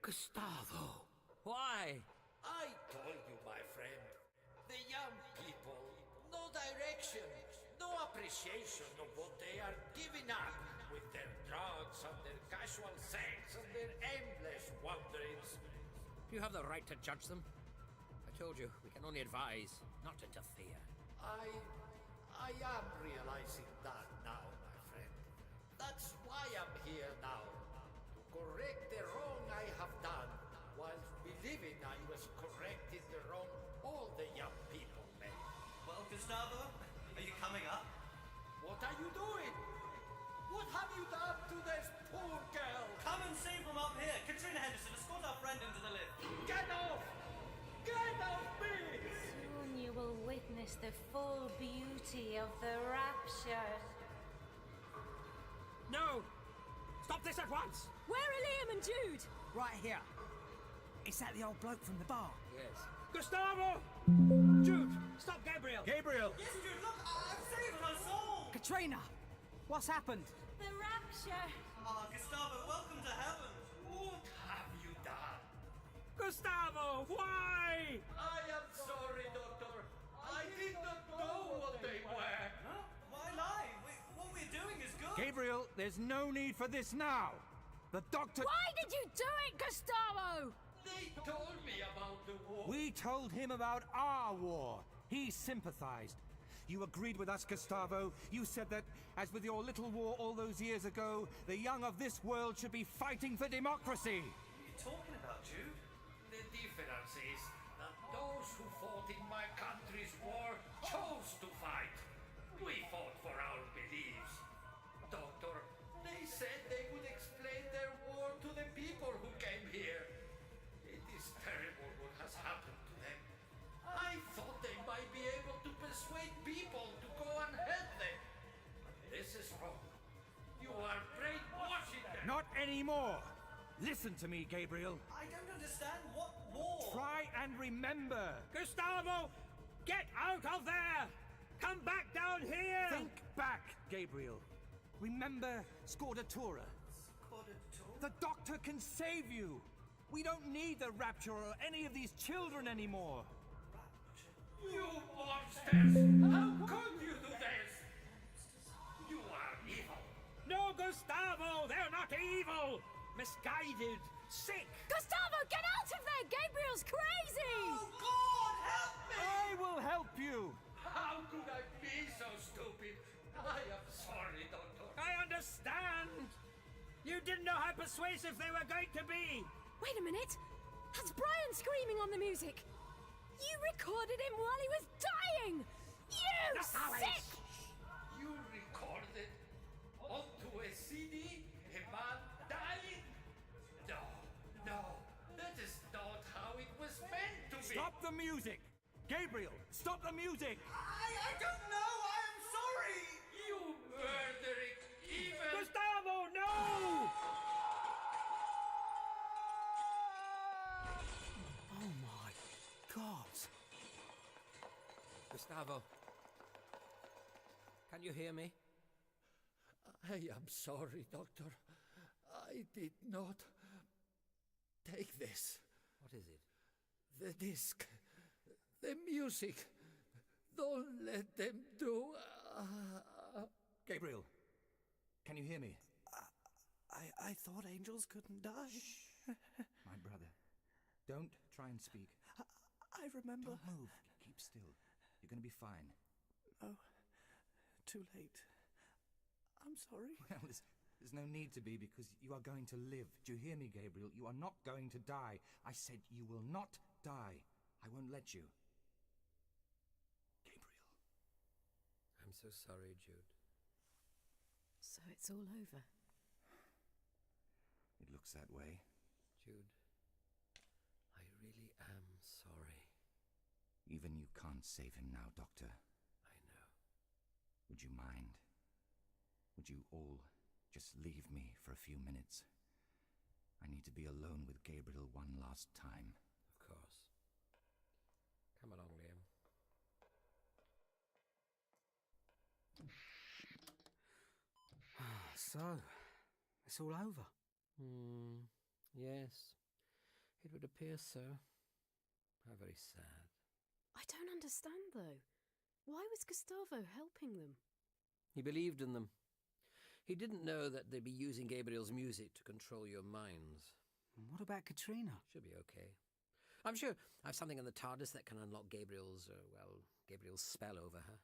Gustavo, why? I told you, my friend. The young people, no direction, no appreciation of what they are giving up with their drugs and their casual sex and their aimless wanderings. You have the right to judge them. I told you, we can only advise, not interfere. I am realizing that now, my friend. That's why I'm here now. To correct the wrong I have done, whilst believing I was correcting the wrong all the young people made. Well, Gustavo, are you coming up? What are you doing? What have you done to this poor girl? Come and see from up here. Katrina Henderson, escort our friend into the lift. Get off! Get off me! Soon you will witness the full beauty of the rapture. No! Stop this at once! Where are Liam and Jude? Right here. Is that the old bloke from the bar? Yes. Gustavo! Jude, stop Gabriel! Gabriel! Yes, Jude, look, I've saved her soul! Katrina! What's happened? The rapture. Ah, Gustavo, welcome to heaven. What have you done? Gustavo, why? I am sorry, Doctor. I did not know what they were. Huh? Why lie? What we're doing is good. Gabriel, there's no need for this now. The doctor... Why did you do it, Gustavo? They told me about the war. We told him about our war. He sympathized. You agreed with us, Gustavo. You said that, as with your little war all those years ago, the young of this world should be fighting for democracy. What are you talking about, Jude? The difference is that those who fought in my country's war chose to fight. We fought for our beliefs. Doctor, they said they would explain their war to the people who came here. It is terrible what has happened to them. I thought they might be able to persuade people to go and help them. But this is wrong. You are brainwashing them. Not anymore. Listen to me, Gabriel. I don't understand what war. Try and remember. Gustavo, get out of there! Come back down here! Think back, Gabriel. Remember Scordatura. The doctor can save you. We don't need the rapture or any of these children anymore. You monsters! How could you do this? You are evil. No, Gustavo, they're not evil! Misguided, sick! Gustavo, get out of there! Gabriel's crazy! Oh, God, help me! I will help you. How could I be so stupid? I am sorry, Doctor. I understand! You didn't know how persuasive they were going to be! Wait a minute! That's Brian screaming on the music! You recorded him while he was dying! You sick! You recorded onto a CD a man dying? No, that is not how it was meant to be. Stop the music. Gabriel, stop the music. I don't know. I am sorry. You murdering evil! Gustavo, no! Oh my God! Gustavo, can you hear me? I am sorry, Doctor. I did not take this. What is it? The disc. The music. Don't let them do... Gabriel, can you hear me? I thought angels couldn't die. My brother, don't try and speak. I remember. Don't move. Keep still. You're going to be fine. Oh, too late. I'm sorry. Well, there's no need to be, because you are going to live. Do you hear me, Gabriel? You are not going to die. I said you will not die. I won't let you. Gabriel. I'm so sorry, Jude. So it's all over. It looks that way. Jude, I really am sorry. Even you can't save him now, Doctor. I know. Would you mind? Would you all just leave me for a few minutes? I need to be alone with Gabriel one last time. Of course. Come along, Liam. So, it's all over. Yes. It would appear so. How very sad. I don't understand, though. Why was Gustavo helping them? He believed in them. He didn't know that they'd be using Gabriel's music to control your minds. And what about Katrina? Should be okay. I'm sure I have something in the TARDIS that can unlock Gabriel's spell over her.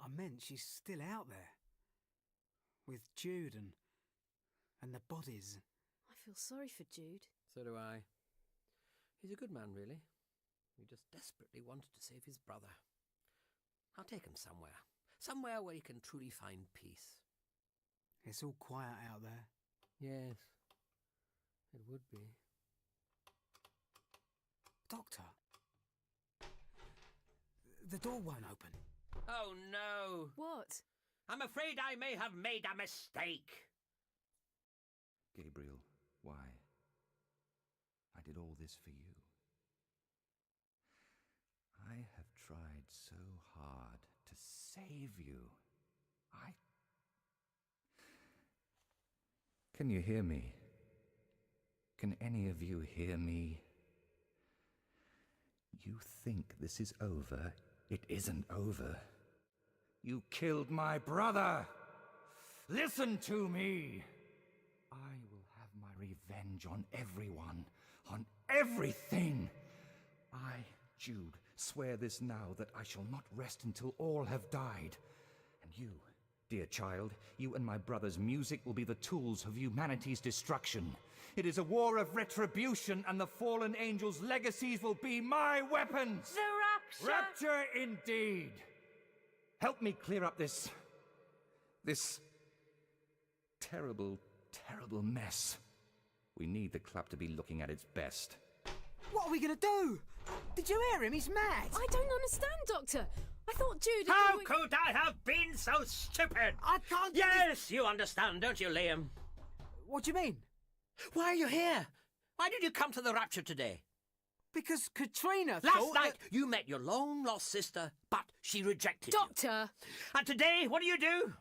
I meant she's still out there. With Jude and the bodies. I feel sorry for Jude. So do I. He's a good man, really. He just desperately wanted to save his brother. I'll take him somewhere. Somewhere where he can truly find peace. It's all quiet out there. Yes, it would be. Doctor, the door won't open. Oh, no. What? I'm afraid I may have made a mistake. Gabriel, why? I did all this for you. I have tried so hard to save you. Can you hear me? Can any of you hear me? You think this is over? It isn't over. You killed my brother! Listen to me! I will have my revenge on everyone, on everything! I, Jude, swear this now that I shall not rest until all have died. And you, dear child, you and my brother's music will be the tools of humanity's destruction. It is a war of retribution, and the fallen angels' legacies will be my weapons! The rapture! Rapture indeed! Help me clear up this terrible, terrible mess. We need the club to be looking at its best. What are we gonna do? Did you hear him? He's mad! I don't understand, Doctor. I thought Jude... How could I have been so stupid? I can't... Yes, you understand, don't you, Liam? What do you mean? Why are you here? Why did you come to the rapture today? Because Katrina Last thought night, that... you met your long-lost sister, but she rejected you. Doctor! And today, what do?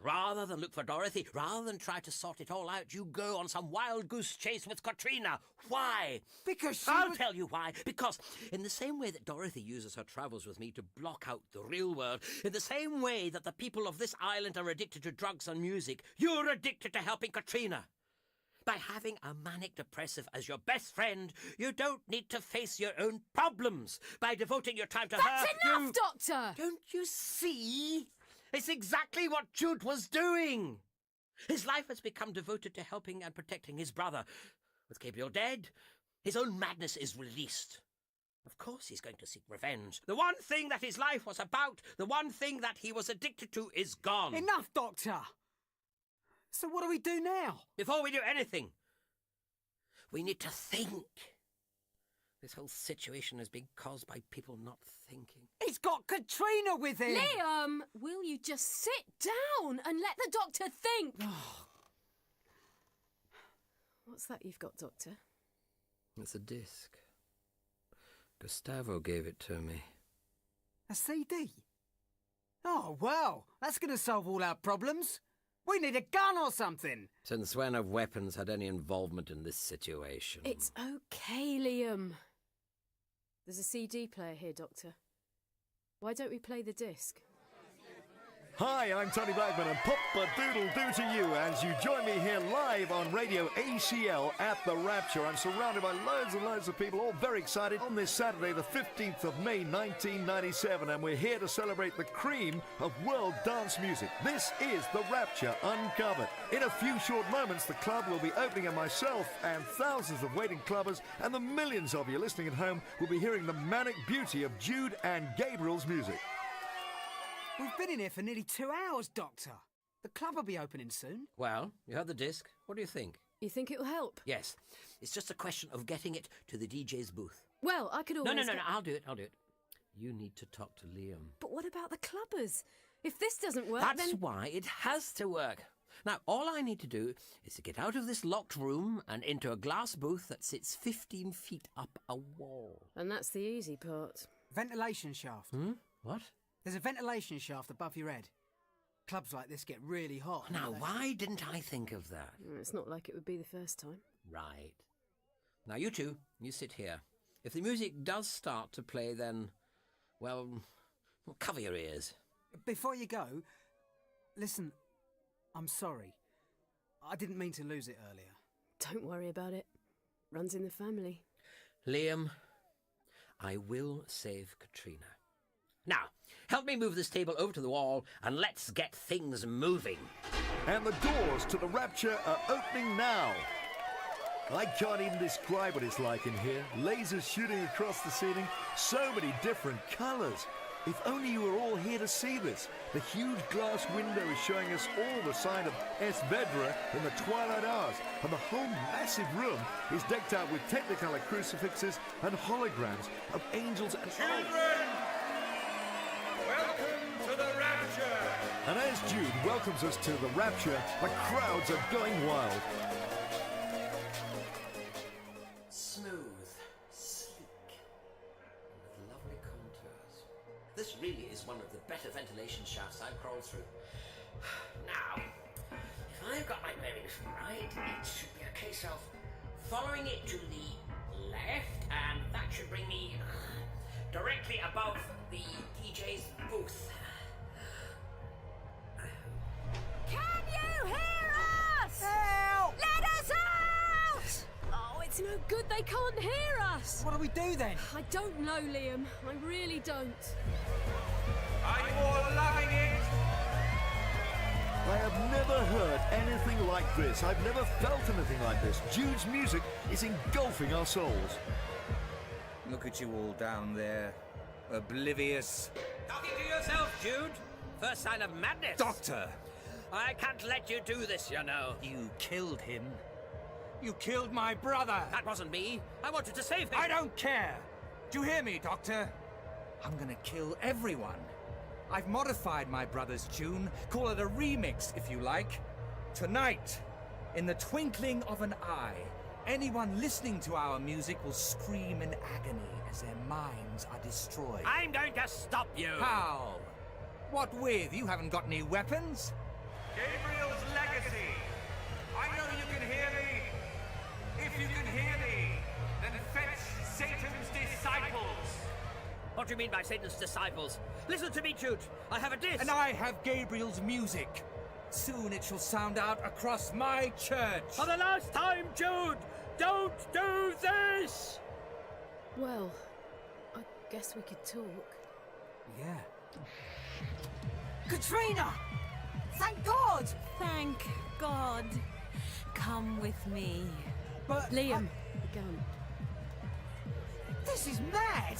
Rather than look for Dorothy, rather than try to sort it all out, you go on some wild goose chase with Katrina. Why? Because I'll tell you why. Because in the same way that Dorothy uses her travels with me to block out the real world, in the same way that the people of this island are addicted to drugs and music, you're addicted to helping Katrina. By having a manic depressive as your best friend, you don't need to face your own problems. By devoting your time to her... That's enough, Doctor! Don't you see? It's exactly what Jude was doing. His life has become devoted to helping and protecting his brother. With Gabriel dead, his own madness is released. Of course he's going to seek revenge. The one thing that his life was about, the one thing that he was addicted to is gone. Enough, Doctor! So what do we do now? Before we do anything, we need to think. This whole situation has been caused by people not thinking. He's got Katrina with him! Liam, will you just sit down and let the Doctor think? What's that you've got, Doctor? It's a disc. Gustavo gave it to me. A CD? Oh, well, that's going to solve all our problems. We need a gun or something. Since when have weapons had any involvement in this situation? It's okay, Liam. There's a CD player here, Doctor. Why don't we play the disc? Hi, I'm Tony Blackman, and pop-a-doodle-doo to you as you join me here live on Radio ACL at the Rapture. I'm surrounded by loads and loads of people, all very excited, on this Saturday, the 15th of May, 1997, and we're here to celebrate the cream of world dance music. This is the Rapture Uncovered. In a few short moments, the club will be opening, and myself and thousands of waiting clubbers and the millions of you listening at home will be hearing the manic beauty of Jude and Gabriel's music. We've been in here for nearly 2 hours, Doctor. The club will be opening soon. Well, you have the disc. What do you think? You think it'll help? Yes. It's just a question of getting it to the DJ's booth. Well, I could always... No, I'll do it. You need to talk to Liam. But what about the clubbers? If this doesn't work, That's then... why it has to work. Now, all I need to do is to get out of this locked room and into a glass booth that sits 15 feet up a wall. And that's the easy part. Ventilation shaft. What? There's a ventilation shaft above your head. Clubs like this get really hot. Now, don't they? why didn't I think of that? It's not like it would be the first time. Right. Now you two, you sit here. If the music does start to play, then, well, cover your ears. Before you go, listen, I'm sorry. I didn't mean to lose it earlier. Don't worry about it. Runs in the family. Liam, I will save Katrina. Now, help me move this table over to the wall and let's get things moving. And the doors to the Rapture are opening now. I can't even describe what it's like in here. Lasers shooting across the ceiling, so many different colours. If only you were all here to see this. The huge glass window is showing us all the sign of S. Vedra in the twilight hours, and the whole massive room is decked out with Technicolor crucifixes and holograms of angels and... Children! Welcome to the Rapture! And as Jude welcomes us to the Rapture, the crowds are going wild. Smooth, sleek, and with lovely contours. This really is one of the better ventilation shafts I've crawled through. Now, if I've got my bearings right, it should be a case of following it to the left, and that should bring me directly above the DJ's booth. Can you hear us? Help! Let us out! Oh, it's no good. They can't hear us. What do we do then? I don't know, Liam. I really don't. Are you all loving it? I have never heard anything like this. I've never felt anything like this. Jude's music is engulfing our souls. Look at you all down there, oblivious. Talking to yourself, Jude. First sign of madness. Doctor! I can't let you do this, you know. You killed him. You killed my brother. That wasn't me. I wanted to save him. I don't care. Do you hear me, Doctor? I'm gonna kill everyone. I've modified my brother's tune. Call it a remix, if you like. Tonight, in the twinkling of an eye, anyone listening to our music will scream in agony as their minds are destroyed. I'm going to stop you. How? What with? You haven't got any weapons? Gabriel's legacy. I know you can hear me. If you can hear me, then fetch Satan's disciples. What do you mean by Satan's disciples? Listen to me, Jude. I have a disc. And I have Gabriel's music. Soon it shall sound out across my church. For the last time, Jude, don't do this! Well, I guess we could talk. Yeah. Katrina! Thank God! Thank God. Come with me. But Liam, the gun. this is mad!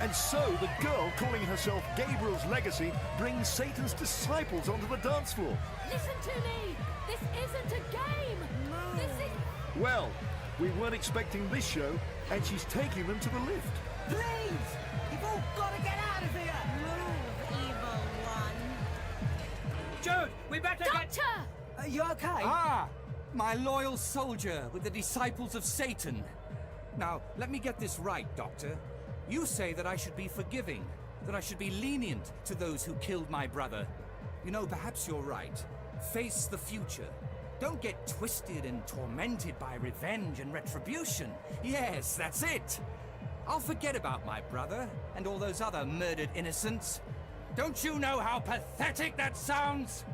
And so the girl calling herself Gabriel's Legacy brings Satan's disciples onto the dance floor. Listen to me! This isn't a game! This is... Well, we weren't expecting this show, and she's taking them to the lift. Please! You've all got to get out of here! Move, evil one. Jude, we better get... Doctor! Are you okay? Ah! My loyal soldier with the disciples of Satan. Now, let me get this right, Doctor. You say that I should be forgiving, that I should be lenient to those who killed my brother. You know, perhaps you're right. Face the future. Don't get twisted and tormented by revenge and retribution. Yes, that's it. I'll forget about my brother and all those other murdered innocents. Don't you know how pathetic that sounds?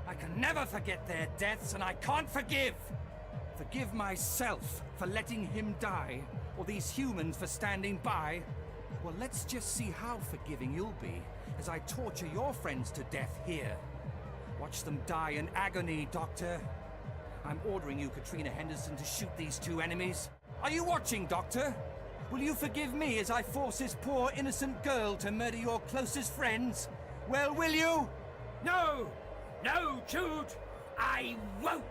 I can never forget their deaths, and I can't forgive. Forgive myself for letting him die, or these humans for standing by. Well, let's just see how forgiving you'll be as I torture your friends to death here. Watch them die in agony, Doctor. I'm ordering you, Katrina Henderson, to shoot these two enemies. Are you watching, Doctor? Will you forgive me as I force this poor innocent girl to murder your closest friends? Well, will you? No! No, Jude! I won't!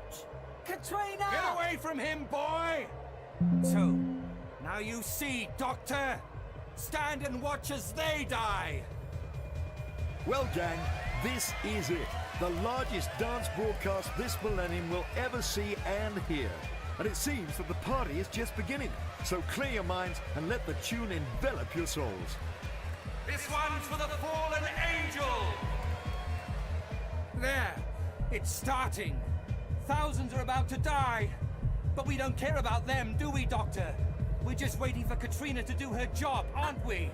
Katrina! Get away from him, boy! So, now you see, Doctor. Stand and watch as they die. Well, gang, this is it. The largest dance broadcast this millennium will ever see and hear. And it seems that the party is just beginning. So clear your minds and let the tune envelop your souls. This one's for the fallen angel! There, it's starting. Thousands are about to die. But we don't care about them, do we, Doctor? We're just waiting for Katrina to do her job, aren't we?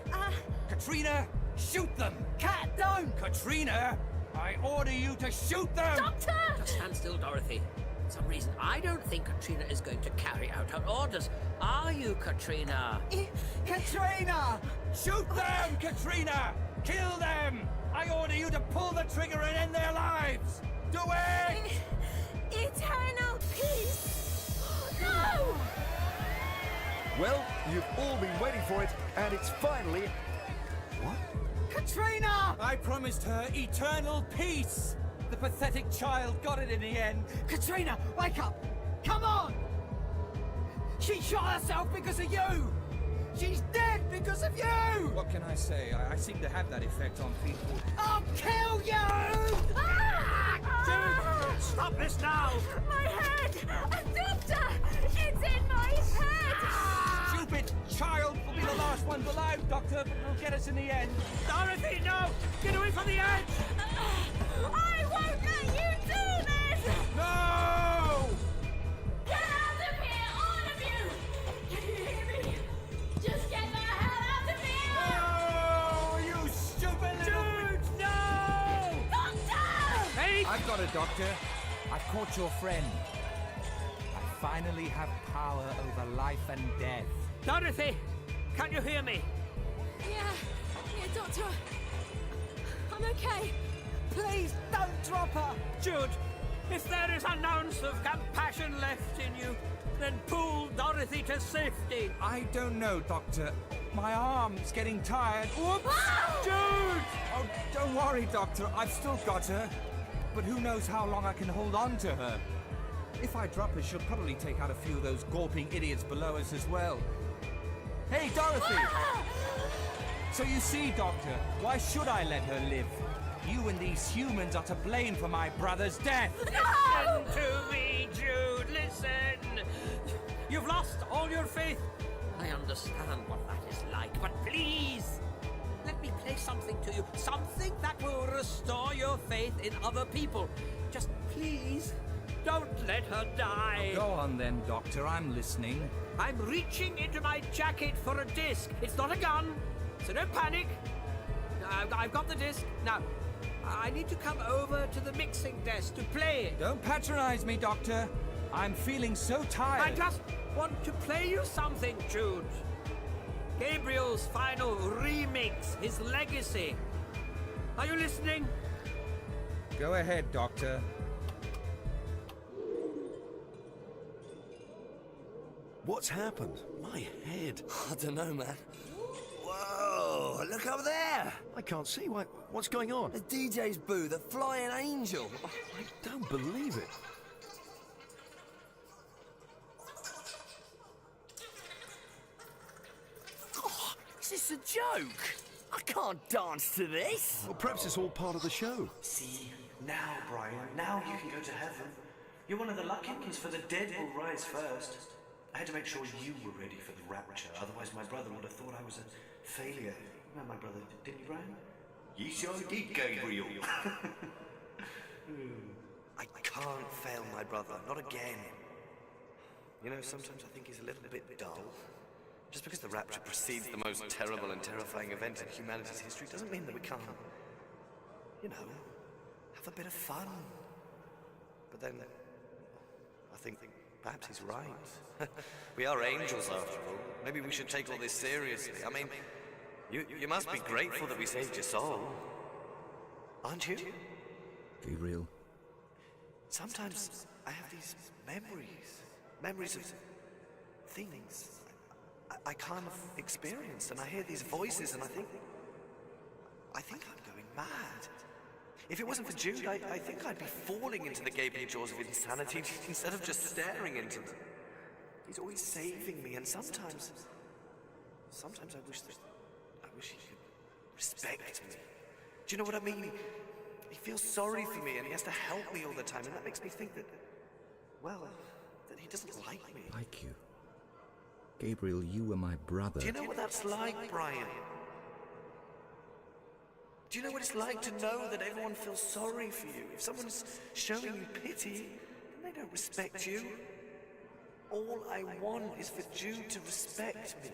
Katrina, shoot them! Cat, don't! Katrina, I order you to shoot them! Doctor! Just stand still, Dorothy. For some reason, I don't think Katrina is going to carry out her orders. Are you, Katrina? Katrina! Shoot them, Katrina! Kill them! I order you to pull the trigger and end their lives! Do it! Eternal peace! No! Well, you've all been waiting for it, and it's finally... What? Katrina! I promised her eternal peace! The pathetic child got it in the end. Katrina, wake up! Come on! She shot herself because of you! She's dead because of you! What can I say? I seem to have that effect on people. I'll kill you! Dude, stop this now! My head! Doctor! It's in my head! Stupid child will be the last ones alive, Doctor, but will get us in the end. Dorothy, no! Get away from the edge! I won't let you do this! No! Get out of here, all of you! Can you hear me? Just get the hell out of here! Oh, you stupid little... Dude, no! Doctor! Hey! I've got it, Doctor. I've caught your friend. I finally have power over life and death. Dorothy, can you hear me? Yeah, Doctor. I'm okay. Please, don't drop her! Jude, if there is an ounce of compassion left in you, then pull Dorothy to safety. I don't know, Doctor. My arm's getting tired. Whoops! Jude! Oh, don't worry, Doctor. I've still got her. But who knows how long I can hold on to her. If I drop her, she'll probably take out a few of those gawping idiots below us as well. Hey, Dorothy! So you see, Doctor, why should I let her live? You and these humans are to blame for my brother's death. Listen to me, Jude, listen. You've lost all your faith. I understand what that is like, but please, let me play something to you. Something that will restore your faith in other people. Just please, don't let her die. Go on then, Doctor, I'm listening. I'm reaching into my jacket for a disc. It's not a gun, so don't panic. I've got the disc. Now, I need to come over to the mixing desk to play it. Don't patronize me, Doctor. I'm feeling so tired. I just want to play you something, Jude. Gabriel's final remix, his legacy. Are you listening? Go ahead, Doctor. What's happened? My head. I don't know, man. Whoa, look up there! I can't see. What's going on? The DJ's booth, the flying angel. I don't believe it. Oh, is this a joke? I can't dance to this. Well, perhaps it's all part of the show. See, now, Brian, now you can go to heaven. You're one of the lucky ones, for the dead will rise first. I had to make sure you were ready for the rapture, otherwise my brother would have thought I was a failure. You know my brother, didn't you, Brian? You sure did, Gabriel. I can't fail my brother, not again. You know, sometimes I think he's a little bit dull. Just because the rapture precedes the most terrible and terrifying event in humanity's history doesn't mean that we can't, you know, have a bit of fun. But then, I think perhaps he's right. We are angels after all. Maybe we should take all this seriously. I mean, you must be grateful that we saved your soul. Aren't you? Gabriel. Sometimes I have these memories of things I kind of experienced, and I hear these voices and I think I'm going mad. If it wasn't for Jude, I think I'd be falling into the gaping jaws of insanity instead of just staring into them. He's always saving me, and sometimes I wish he could respect me. Do you know what I mean? He feels sorry for me, and he has to help me all the time, and that makes me think that he doesn't like me. Like you. Gabriel, you were my brother. Do you know what that's like, Brian? Do you know what it's like to know that everyone feels sorry for you? If someone's showing you pity, then they don't respect you. All I want is for Jude to respect me.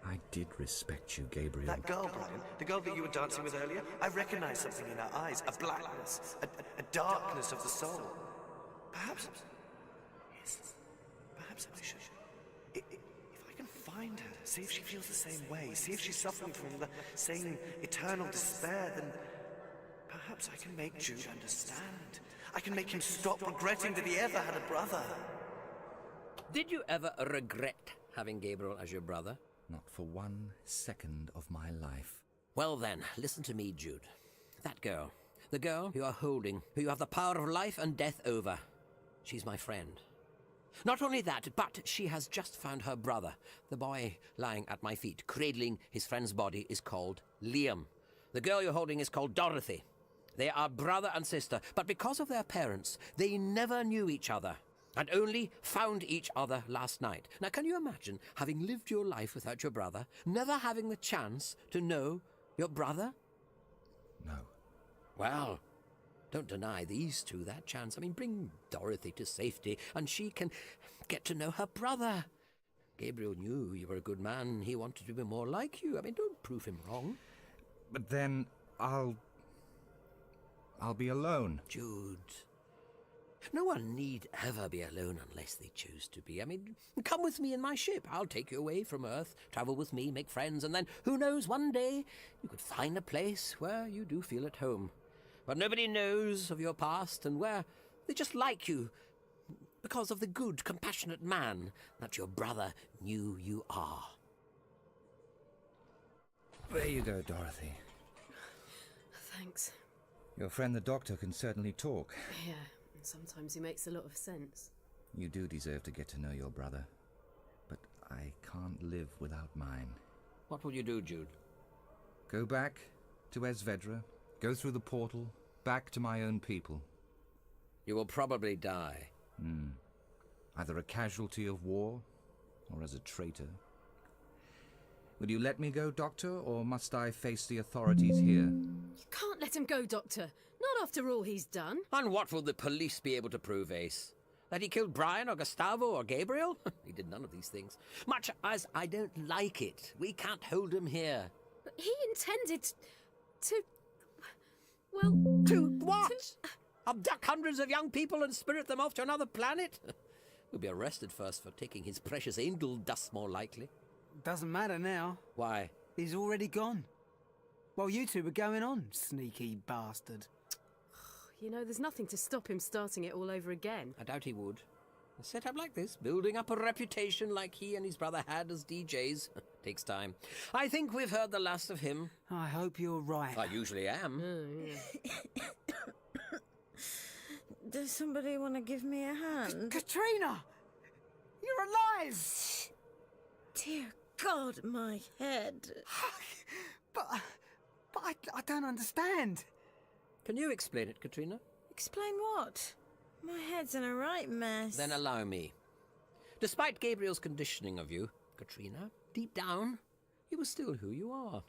I did respect you, Gabriel. That girl, Brian, the girl that you were dancing with earlier, I recognize something in her eyes, a blackness, a darkness of the soul. Perhaps I should. If I can find her, see if she feels the same way, see if she's suffering from the same eternal despair, then perhaps I can make Jude understand. I can make him stop regretting that he ever had a brother. Did you ever regret having Gabriel as your brother? Not for 1 second of my life. Well then, listen to me, Jude. That girl, the girl you are holding, who you have the power of life and death over, she's my friend. Not only that, but she has just found her brother. The boy lying at my feet, cradling his friend's body, is called Liam. The girl you're holding is called Dorothy. They are brother and sister, but because of their parents, they never knew each other and only found each other last night. Now, can you imagine having lived your life without your brother, never having the chance to know your brother? No. Well, don't deny these two that chance. I mean, bring Dorothy to safety and she can get to know her brother. Gabriel knew you were a good man. He wanted to be more like you. I mean, don't prove him wrong. But then I'll be alone. Jude, no one need ever be alone unless they choose to be. I mean, come with me in my ship. I'll take you away from Earth, travel with me, make friends, and then, who knows, one day you could find a place where you do feel at home. But nobody knows of your past and where they just like you because of the good, compassionate man that your brother knew you are. There you go, Dorothy. Thanks. Your friend the doctor can certainly talk. Yeah, and sometimes he makes a lot of sense. You do deserve to get to know your brother. But I can't live without mine. What will you do, Jude? Go back to Esvedra, go through the portal, back to my own people. You will probably die. Either a casualty of war, or as a traitor. Will you let me go, Doctor, or must I face the authorities here? You can't let him go, Doctor. Not after all he's done. And what will the police be able to prove, Ace? That he killed Brian or Gustavo or Gabriel? He did none of these things. Much as I don't like it, we can't hold him here. But he intended to... Well... To what? Abduct hundreds of young people and spirit them off to another planet? We'll be arrested first for taking his precious angel dust, more likely. Doesn't matter now. Why? He's already gone. Well, you two were going on, sneaky bastard. You know, there's nothing to stop him starting it all over again. I doubt he would. A setup like this, building up a reputation like he and his brother had as DJs, takes time. I think we've heard the last of him. I hope you're right. I usually am. Does somebody want to give me a hand? Katrina! You're alive! Dear God, my head. But I don't understand. Can you explain it, Katrina? Explain what? My head's in a right mess. Then allow me. Despite Gabriel's conditioning of you, Katrina, deep down, you were still who you are.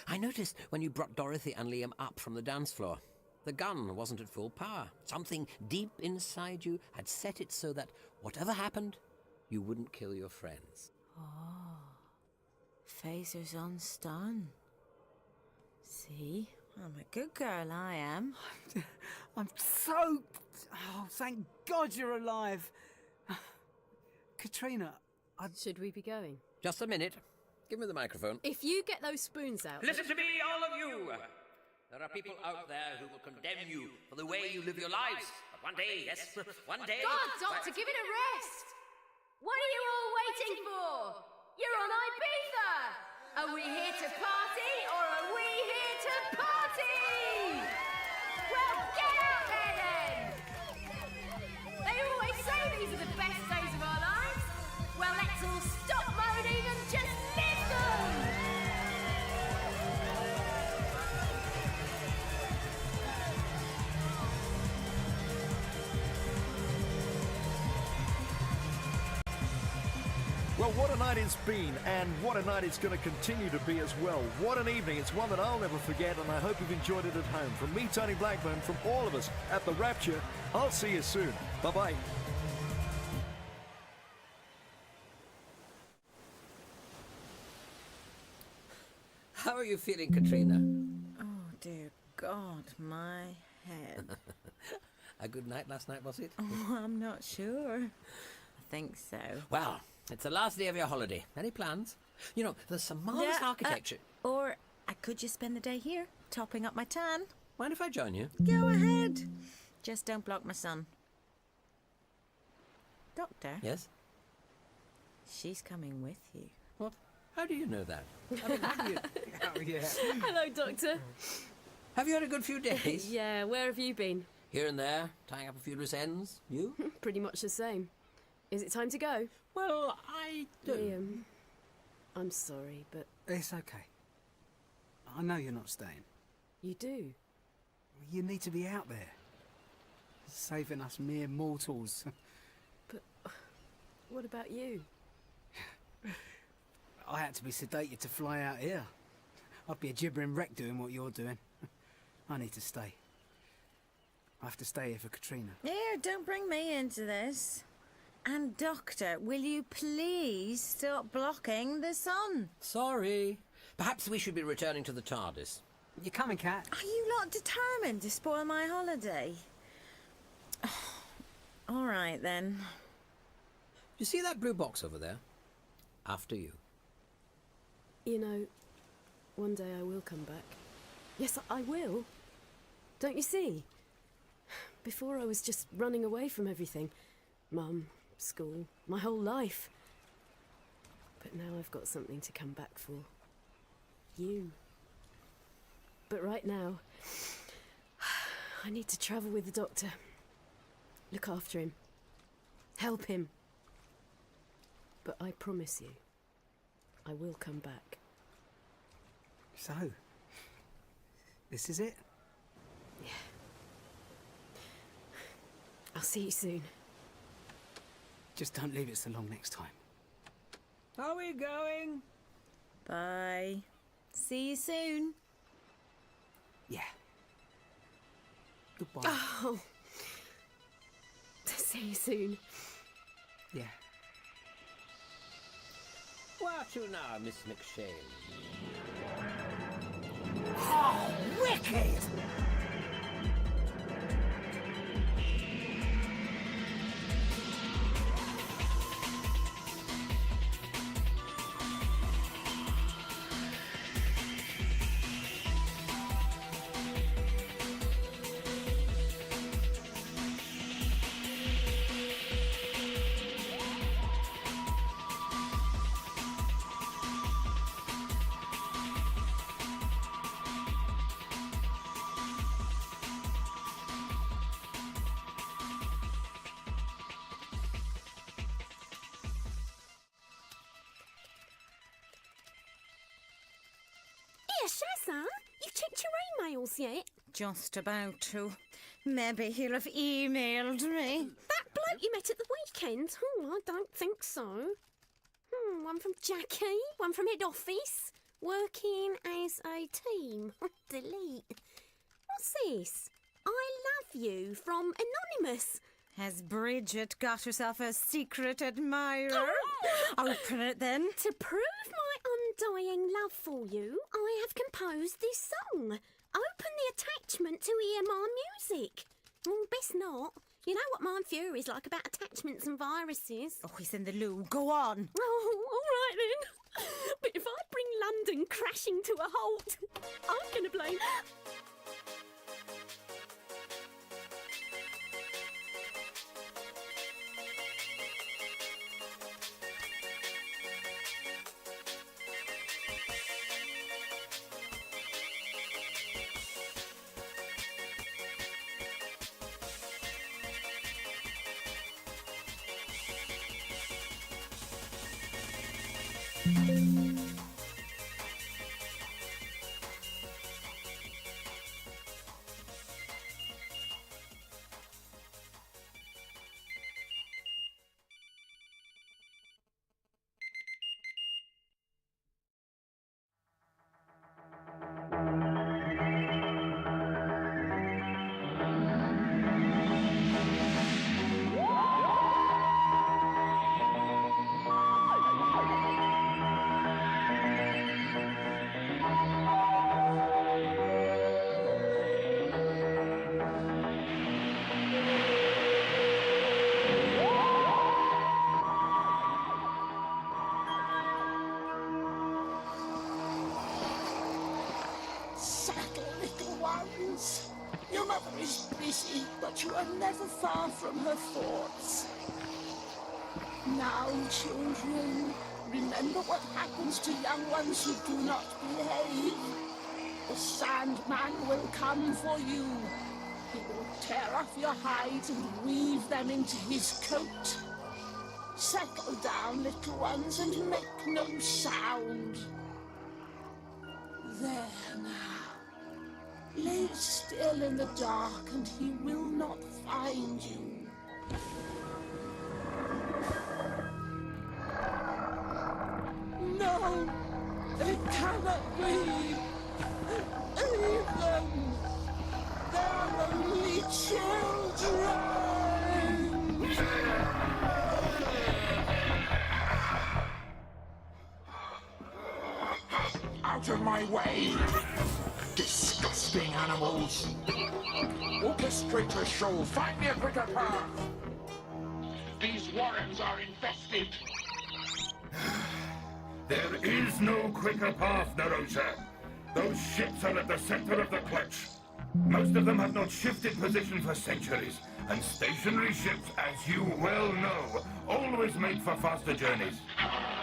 I noticed when you brought Dorothy and Liam up from the dance floor, the gun wasn't at full power. Something deep inside you had set it so that whatever happened, you wouldn't kill your friends. Oh. Phaser's on stun. See? I'm a good girl, I am. I'm so... Oh, thank God you're alive. Katrina, Should we be going? Just a minute. Give me the microphone. If you get those spoons out... Listen to me, all of you! There are people out there who will condemn you for the way you live your lives. But one day, yes, one day... God, Doctor, give it a rest! What are you all waiting for? You're on Ibiza! Are we here to party, or are we here to party? Well, get out there then! They always say these are the best days of our lives. Well, let's all stop moaning and just live them! Well, what a night it's been, and what a night it's going to continue to be as well. What an evening. It's one that I'll never forget, and I hope you've enjoyed it at home. From me, Tony Blackburn, from all of us at The Rapture, I'll see you soon. Bye-bye. How are you feeling, Katrina? Oh, dear God, my head. A good night last night, was it? Oh, I'm not sure. I think so. Well, it's the last day of your holiday. Any plans? You know, there's some marvellous architecture. Or I could just spend the day here, topping up my tan. Mind if I join you? Go ahead. Just don't block my sun. Doctor? Yes? She's coming with you. What? How do you know that? I mean, have you... Oh, yeah. Hello, Doctor. Have you had a good few days? Yeah, where have you been? Here and there, tying up a few loose ends. You? Pretty much the same. Is it time to go? Well, I do. Liam, I'm sorry, but... It's okay. I know you're not staying. You do? You need to be out there. Saving us mere mortals. But what about you? I had to be sedated to fly out here. I'd be a gibbering wreck doing what you're doing. I need to stay. I have to stay here for Katrina. Here, don't bring me into this. And Doctor, will you please stop blocking the sun? Sorry. Perhaps we should be returning to the TARDIS. You coming, Cat? Are you not determined to spoil my holiday? All right, then. You see that blue box over there? After you. You know, one day I will come back. Yes, I will. Don't you see? Before I was just running away from everything. Mum, school, my whole life. But now I've got something to come back for. You. But right now, I need to travel with the Doctor. Look after him. Help him. But I promise you, I will come back. So, this is it? Yeah. I'll see you soon. Just don't leave it so long next time. Are we going? Bye. See you soon. Yeah. Goodbye. Oh. See you soon. Yeah. Where to now, Miss McShane? Oh, wicked! Shazam, you checked your emails yet? Just about to. Maybe he'll have emailed me. That bloke you met at the weekend? I don't think so. One from Jackie, one from head office. Working as a team. Delete. What's this? I love you from Anonymous. Has Bridget got herself a secret admirer? Open it then. To prove my undying love for you, I have composed this song. Open the attachment to hear my music. Best not. You know what Mind Fury's like about attachments and viruses. Oh, he's in the loo. Go on. Oh, all right then. But if I bring London crashing to a halt, I'm going to blame... Your mother is busy, but you are never far from her thoughts. Now, children, remember what happens to young ones who do not behave. The Sandman will come for you. He will tear off your hides and weave them into his coat. Settle down, little ones, and make no sound. There now. Lay still in the dark, and he will not find you. No, it cannot be. Ethan, they're only children. Out of my way! Disgusting animals! Orchestrator Shoal, find me a quicker path! These warrens are infested! There is no quicker path, Narosha. Those ships are at the center of the clutch. Most of them have not shifted position for centuries, and stationary ships, as you well know, always make for faster journeys.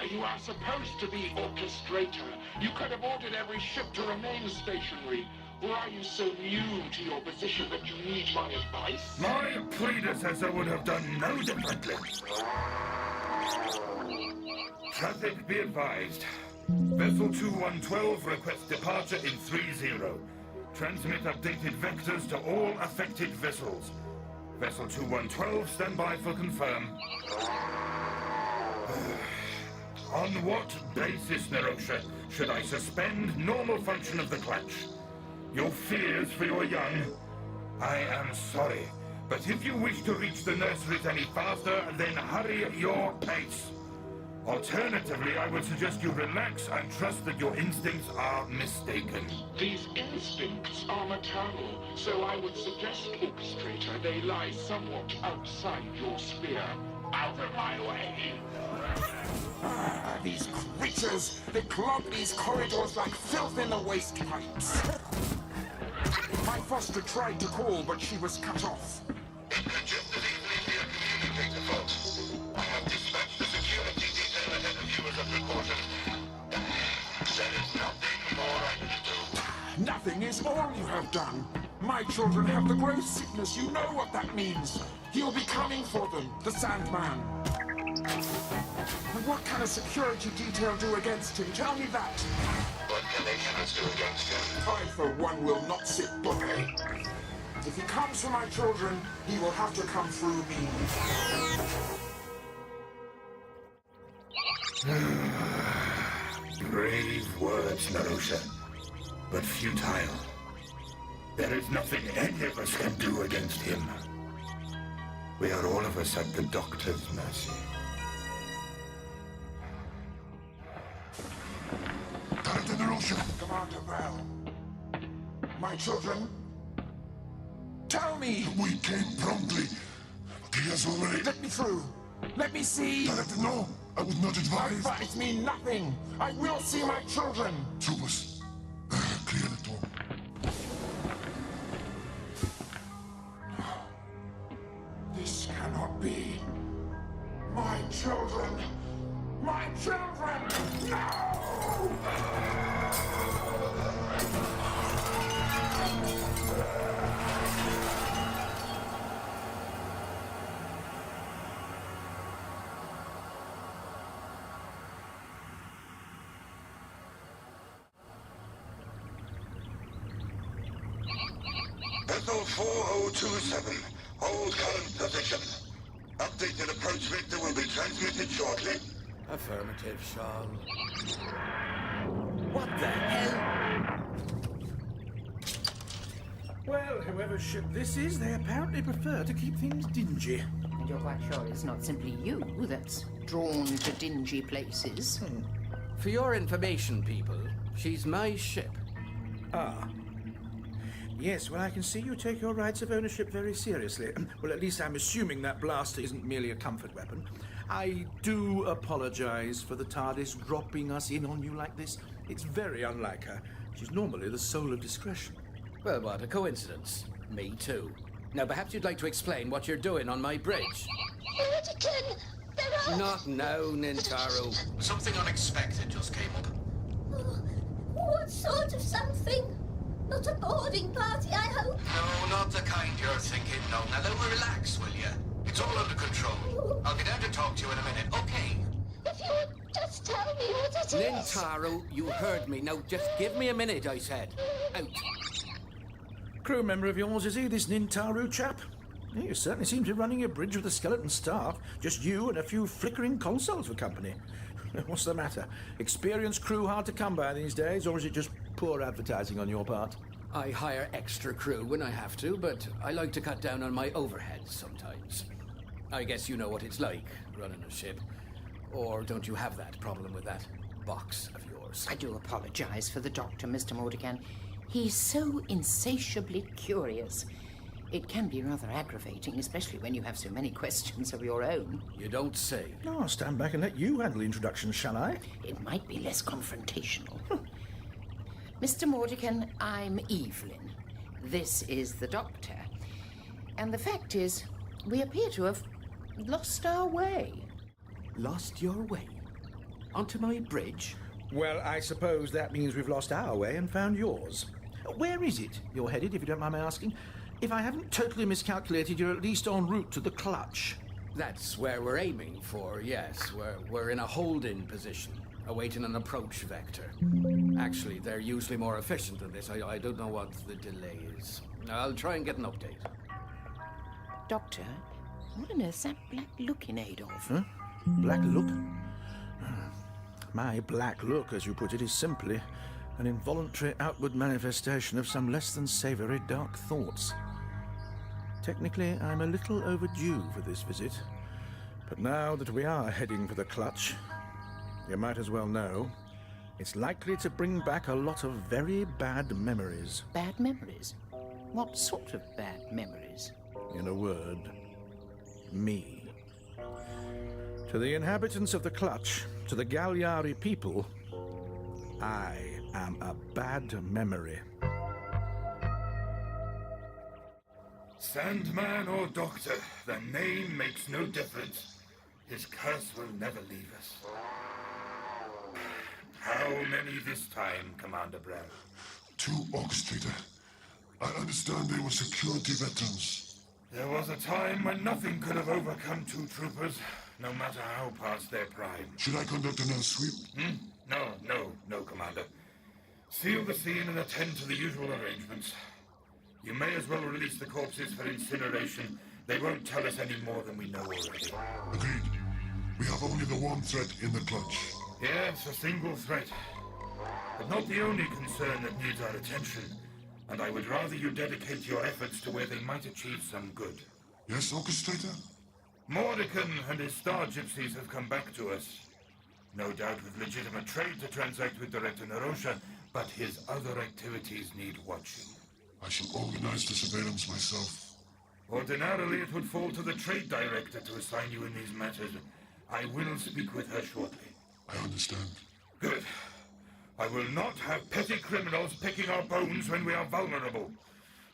You are supposed to be orchestrator. You could have ordered every ship to remain stationary. Or are you so new to your position that you need my advice? My predecessor would have done no differently. Traffic be advised. Vessel 2112 requests departure in 30. Transmit updated vectors to all affected vessels. Vessel 2112, stand by for confirm. On what basis, Narosha, should I suspend normal function of the clutch? Your fears for your young? I am sorry, but if you wish to reach the nurseries any faster, then hurry at your pace. Alternatively, I would suggest you relax and trust that your instincts are mistaken. These instincts are maternal, so I would suggest, Orchestrator, they lie somewhat outside your sphere. Out of my way! These creatures! They clog these corridors like filth in the waste pipes! My foster tried to call, but she was cut off. I have dispatched the security detail ahead of you as a precaution. There is nothing more I can do. Nothing is all you have done. My children have the growth sickness. You know what that means. He'll be coming for them, the Sandman. And what can a security detail do against him? Tell me that. What can they humans do against him? I, for one, will not sit by. If he comes for my children, he will have to come through me. Brave words, Narosha, but futile. There is nothing any of us can do against him. We are all of us at the Doctor's mercy. Director Narosha. Commander Bell. My children? Tell me! We came promptly. He has already... Let me through. Let me see. Director, no. I would not advise. Advise me nothing. I will see my children. Troopers, clear the door. This cannot be. My children! My children! No! Vessel 4027, hold current position. Updated approach vector will be transmitted shortly. Affirmative, Charles. What the hell? Well, whoever's ship this is, they apparently prefer to keep things dingy. And you're quite sure it's not simply you that's drawn to dingy places? For your information, people, she's my ship. Ah. Yes, well, I can see you take your rights of ownership very seriously. Well, at least I'm assuming that blaster isn't merely a comfort weapon. I do apologize for the TARDIS dropping us in on you like this. It's very unlike her. She's normally the soul of discretion. Well, what a coincidence. Me too. Now, perhaps you'd like to explain what you're doing on my bridge. Mordecai, there are... Not now, Nintaro. Something unexpected just came up. What sort of something? Not a boarding party, I hope. No, not the kind you're thinking. No, now relax, will you? It's all under control. I'll be down to talk to you in a minute, okay? If you would just tell me what it is. Nintaro, you heard me. Now, just give me a minute, I said. Out. Crew member of yours, is he, this Nintaru chap? Yeah, you certainly seem to be running a bridge with a skeleton staff. Just you and a few flickering consoles for company. What's the matter? Experienced crew hard to come by these days, or is it just poor advertising on your part? I hire extra crew when I have to, but I like to cut down on my overheads sometimes. I guess you know what it's like, running a ship. Or don't you have that problem with that box of yours? I do apologize for the doctor, Mr. Mordigan. He's so insatiably curious. It can be rather aggravating, especially when you have so many questions of your own. You don't say. No, I'll stand back and let you handle the introduction, shall I? It might be less confrontational. Mr. Mordigan, I'm Evelyn. This is the doctor. And the fact is, we appear to have lost our way. Lost your way? Onto my bridge? Well, I suppose that means we've lost our way and found yours. Where is it you're headed, if you don't mind my asking? If I haven't totally miscalculated, you're at least en route to the clutch. That's where we're aiming for, yes. We're in a hold-in position, awaiting an approach vector. Actually, they're usually more efficient than this. I don't know what the delay is. I'll try and get an update. Doctor, what on earth's that black look in aid of? Huh? Black look? My black look, as you put it, is simply an involuntary outward manifestation of some less than savoury dark thoughts. Technically, I'm a little overdue for this visit. But now that we are heading for the clutch, you might as well know, it's likely to bring back a lot of very bad memories. Bad memories? What sort of bad memories? In a word, me. To the inhabitants of the clutch, to the Galyari people, I am a bad memory. Sandman or Doctor, the name makes no difference. His curse will never leave us. How many this time, Commander Brown? 2 orchestrator. I understand they were security veterans. There was a time when nothing could have overcome 2 troopers, no matter how past their prime. Should I conduct an air sweep? No, Commander. Seal the scene and attend to the usual arrangements. You may as well release the corpses for incineration. They won't tell us any more than we know already. Agreed. We have only the one threat in the clutch. Yes, a single threat. But not the only concern that needs our attention. And I would rather you dedicate your efforts to where they might achieve some good. Yes, Orchestrator? Mordican and his star gypsies have come back to us. No doubt with legitimate trade to transact with Director Narosha, but his other activities need watching. I shall organize the surveillance myself. Ordinarily, it would fall to the Trade Director to assign you in these matters. I will speak with her shortly. I understand. Good. I will not have petty criminals picking our bones when we are vulnerable,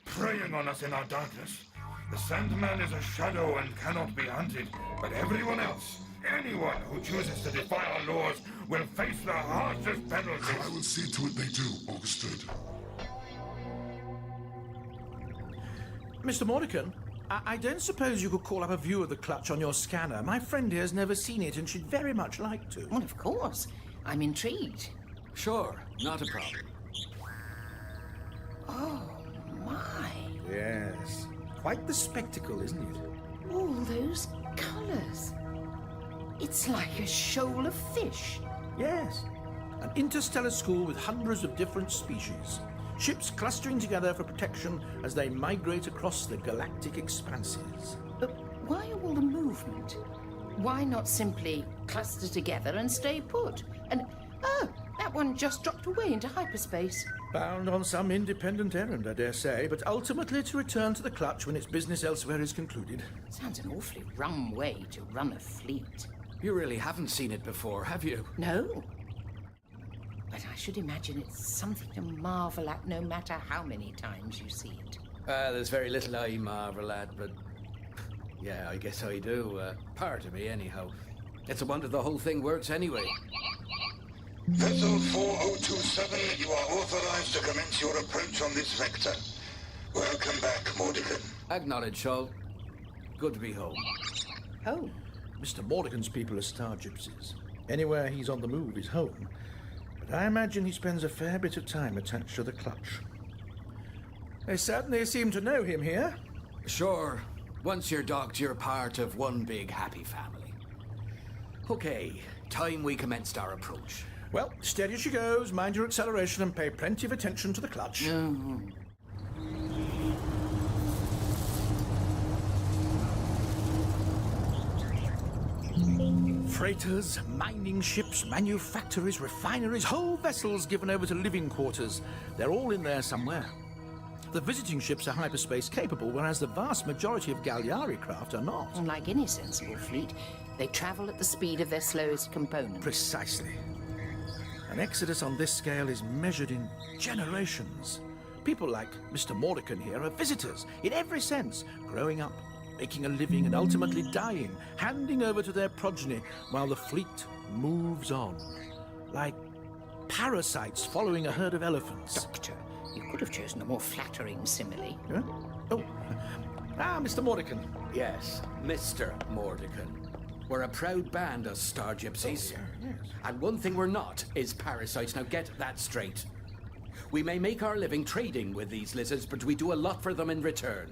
preying on us in our darkness. The Sandman is a shadow and cannot be hunted, but everyone else, anyone who chooses to defy our laws, will face the harshest penalties. I will see to it they do, Orchestrator. Mr. Mordican, I don't suppose you could call up a view of the clutch on your scanner. My friend here has never seen it, and she'd very much like to. Well, of course. I'm intrigued. Sure, not a problem. Oh, my. Yes. Quite the spectacle, isn't it? All those colours. It's like a shoal of fish. Yes. An interstellar school with hundreds of different species. Ships clustering together for protection as they migrate across the galactic expanses. But why all the movement? Why not simply cluster together and stay put? And, oh, that one just dropped away into hyperspace. Bound on some independent errand, I dare say, but ultimately to return to the clutch when its business elsewhere is concluded. Sounds an awfully rum way to run a fleet. You really haven't seen it before, have you? No. But I should imagine it's something to marvel at no matter how many times you see it. There's very little I marvel at, but yeah, I guess I do. Part of me, anyhow. It's a wonder the whole thing works anyway. Vessel 4027, you are authorized to commence your approach on this vector. Welcome back, Mordican. Acknowledged, Shawl. Good to be home. Home? Mr. Mordican's people are star gypsies. Anywhere he's on the move is home. But I imagine he spends a fair bit of time attached to the clutch. They certainly seem to know him here. Sure. Once you're docked, you're part of one big happy family. Okay, time we commenced our approach. Well, steady as she goes, mind your acceleration and pay plenty of attention to the clutch. Freighters, mining ships, manufactories, refineries, whole vessels given over to living quarters. They're all in there somewhere. The visiting ships are hyperspace capable, whereas the vast majority of Galliari craft are not. Like any sensible fleet, they travel at the speed of their slowest component. Precisely. An exodus on this scale is measured in generations. People like Mr. Mordican here are visitors, in every sense, growing up, making a living and ultimately dying, handing over to their progeny while the fleet moves on. Like parasites following a herd of elephants. Doctor, you could have chosen a more flattering simile. Huh? Oh, Mr. Mordican. Yes, Mr. Mordican. We're a proud band of star gypsies. Oh, yeah, yes. And one thing we're not is parasites. Now get that straight. We may make our living trading with these lizards, but we do a lot for them in return.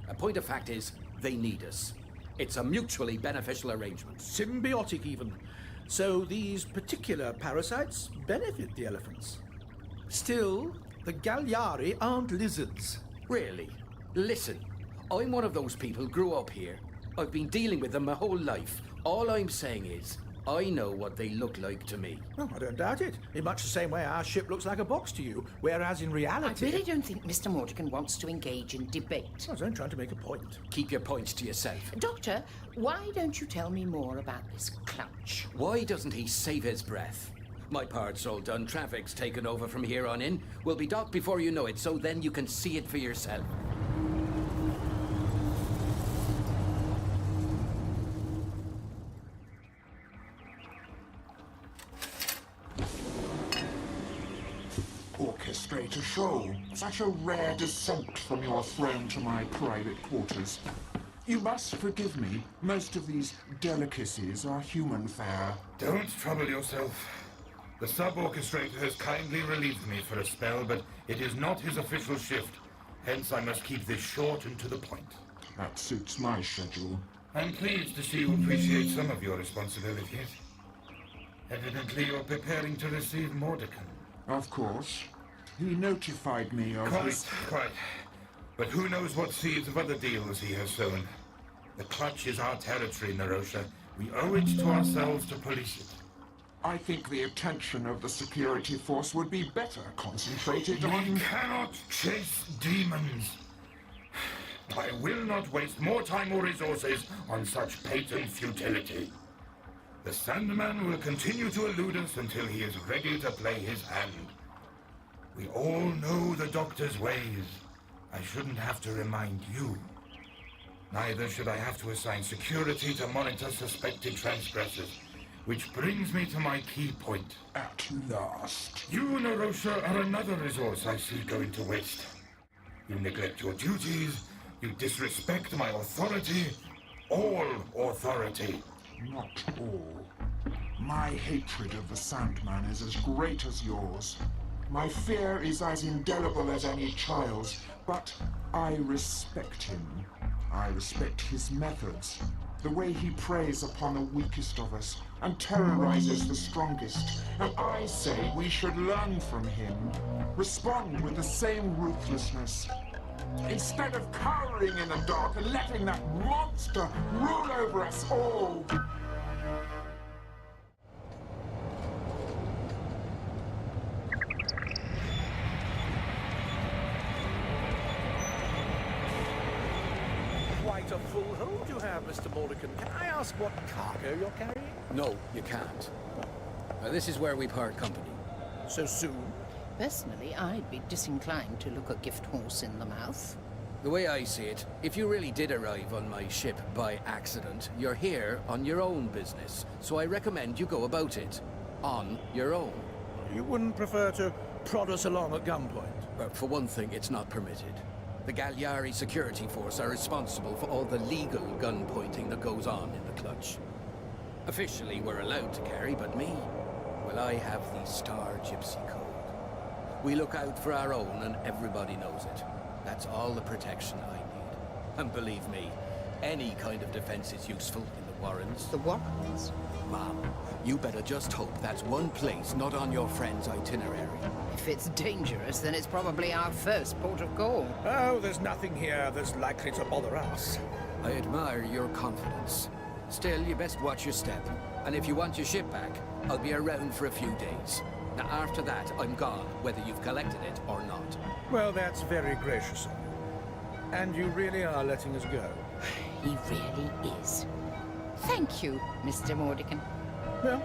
A point of fact is, they need us. It's a mutually beneficial arrangement. Symbiotic, even. So these particular parasites benefit the elephants. Still, the Galliari aren't lizards. Really? Listen, I'm one of those people who grew up here. I've been dealing with them my whole life. All I'm saying is, I know what they look like to me. Oh, I don't doubt it. In much the same way our ship looks like a box to you, whereas in reality... I really don't think Mr. Mordican wants to engage in debate. I was only trying to make a point. Keep your points to yourself. Doctor, why don't you tell me more about this clutch? Why doesn't he save his breath? My part's all done. Traffic's taken over from here on in. We'll be docked before you know it, so then you can see it for yourself. Orchestrate a show. Such a rare descent from your throne to my private quarters. You must forgive me. Most of these delicacies are human fare. Don't trouble yourself. The sub-orchestrator has kindly relieved me for a spell, but it is not his official shift. Hence, I must keep this short and to the point. That suits my schedule. I'm pleased to see you appreciate some of your responsibilities. Evidently, you're preparing to receive Mordican. Of course. He notified me of his... Quite. But who knows what seeds of other deals he has sown. The clutch is our territory, Narosha. We owe it to ourselves to police it. I think the attention of the security force would be better concentrated on... We cannot chase demons. I will not waste more time or resources on such patent futility. The Sandman will continue to elude us until he is ready to play his hand. We all know the Doctor's ways. I shouldn't have to remind you. Neither should I have to assign security to monitor suspected transgressors. Which brings me to my key point. At last. You, Narosha, are another resource I see going to waste. You neglect your duties, you disrespect my authority, all authority. Not all. My hatred of the Sandman is as great as yours. My fear is as indelible as any child's, but I respect him. I respect his methods, the way he preys upon the weakest of us and terrorizes the strongest. And I say we should learn from him, respond with the same ruthlessness. Instead of cowering in the dark and letting that monster rule over us all. Quite a full hold you have, Mr. Mordican. Can I ask what cargo you're carrying? No, you can't. This is where we part company. So soon? Personally, I'd be disinclined to look a gift horse in the mouth. The way I see it, if you really did arrive on my ship by accident, you're here on your own business. So I recommend you go about it on your own. You wouldn't prefer to prod us along at gunpoint? For one thing, it's not permitted. The Galliari security force are responsible for all the legal gun pointing that goes on in the clutch. Officially, we're allowed to carry, but me? Well, I have the Star Gypsy Code. We look out for our own and everybody knows it. That's all the protection I need. And believe me, any kind of defense is useful in the Warrens. The Warrens? Mom, you better just hope that's one place not on your friend's itinerary. If it's dangerous, then it's probably our first port of call. Oh, there's nothing here that's likely to bother us. I admire your confidence. Still, you best watch your step. And if you want your ship back, I'll be around for a few days. Now, after that, I'm gone, whether you've collected it or not. Well, that's very gracious of you. And you really are letting us go? He really is. Thank you, Mr. Mordican. Well,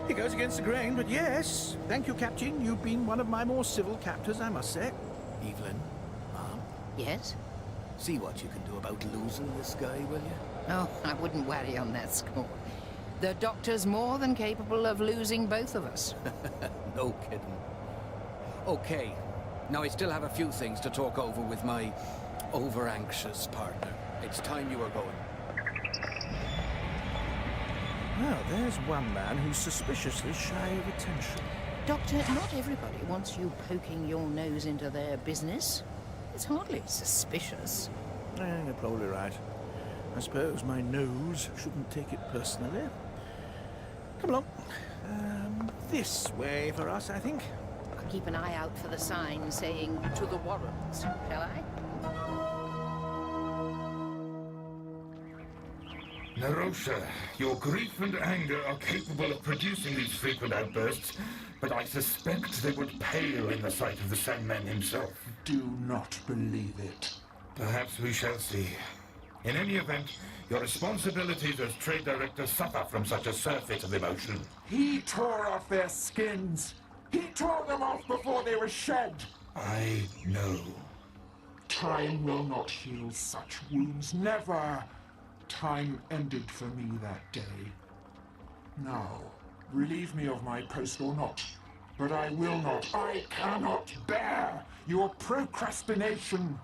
it goes against the grain, but yes. Thank you, Captain. You've been one of my more civil captors, I must say. Evelyn, Mom? Yes? See what you can do about losing this guy, will you? Oh, I wouldn't worry on that score. The Doctor's more than capable of losing both of us. No kidding. Okay. Now, I still have a few things to talk over with my over-anxious partner. It's time you were going. Well, there's one man who's suspiciously shy of attention. Doctor, not everybody wants you poking your nose into their business. It's hardly suspicious. You're probably right. I suppose my nose shouldn't take it personally. Come along. This way for us, I think. I'll keep an eye out for the sign saying, "To the Warrens," shall I? Narosha, your grief and anger are capable of producing these frequent outbursts, but I suspect they would pale in the sight of the Sandman himself. Do not believe it. Perhaps we shall see. In any event, your responsibilities as trade director suffer from such a surfeit of emotion. He tore off their skins. He tore them off before they were shed. I know. Time will not heal such wounds. Never. Time ended for me that day. Now, relieve me of my post or not. But I will not. I cannot bear your procrastination.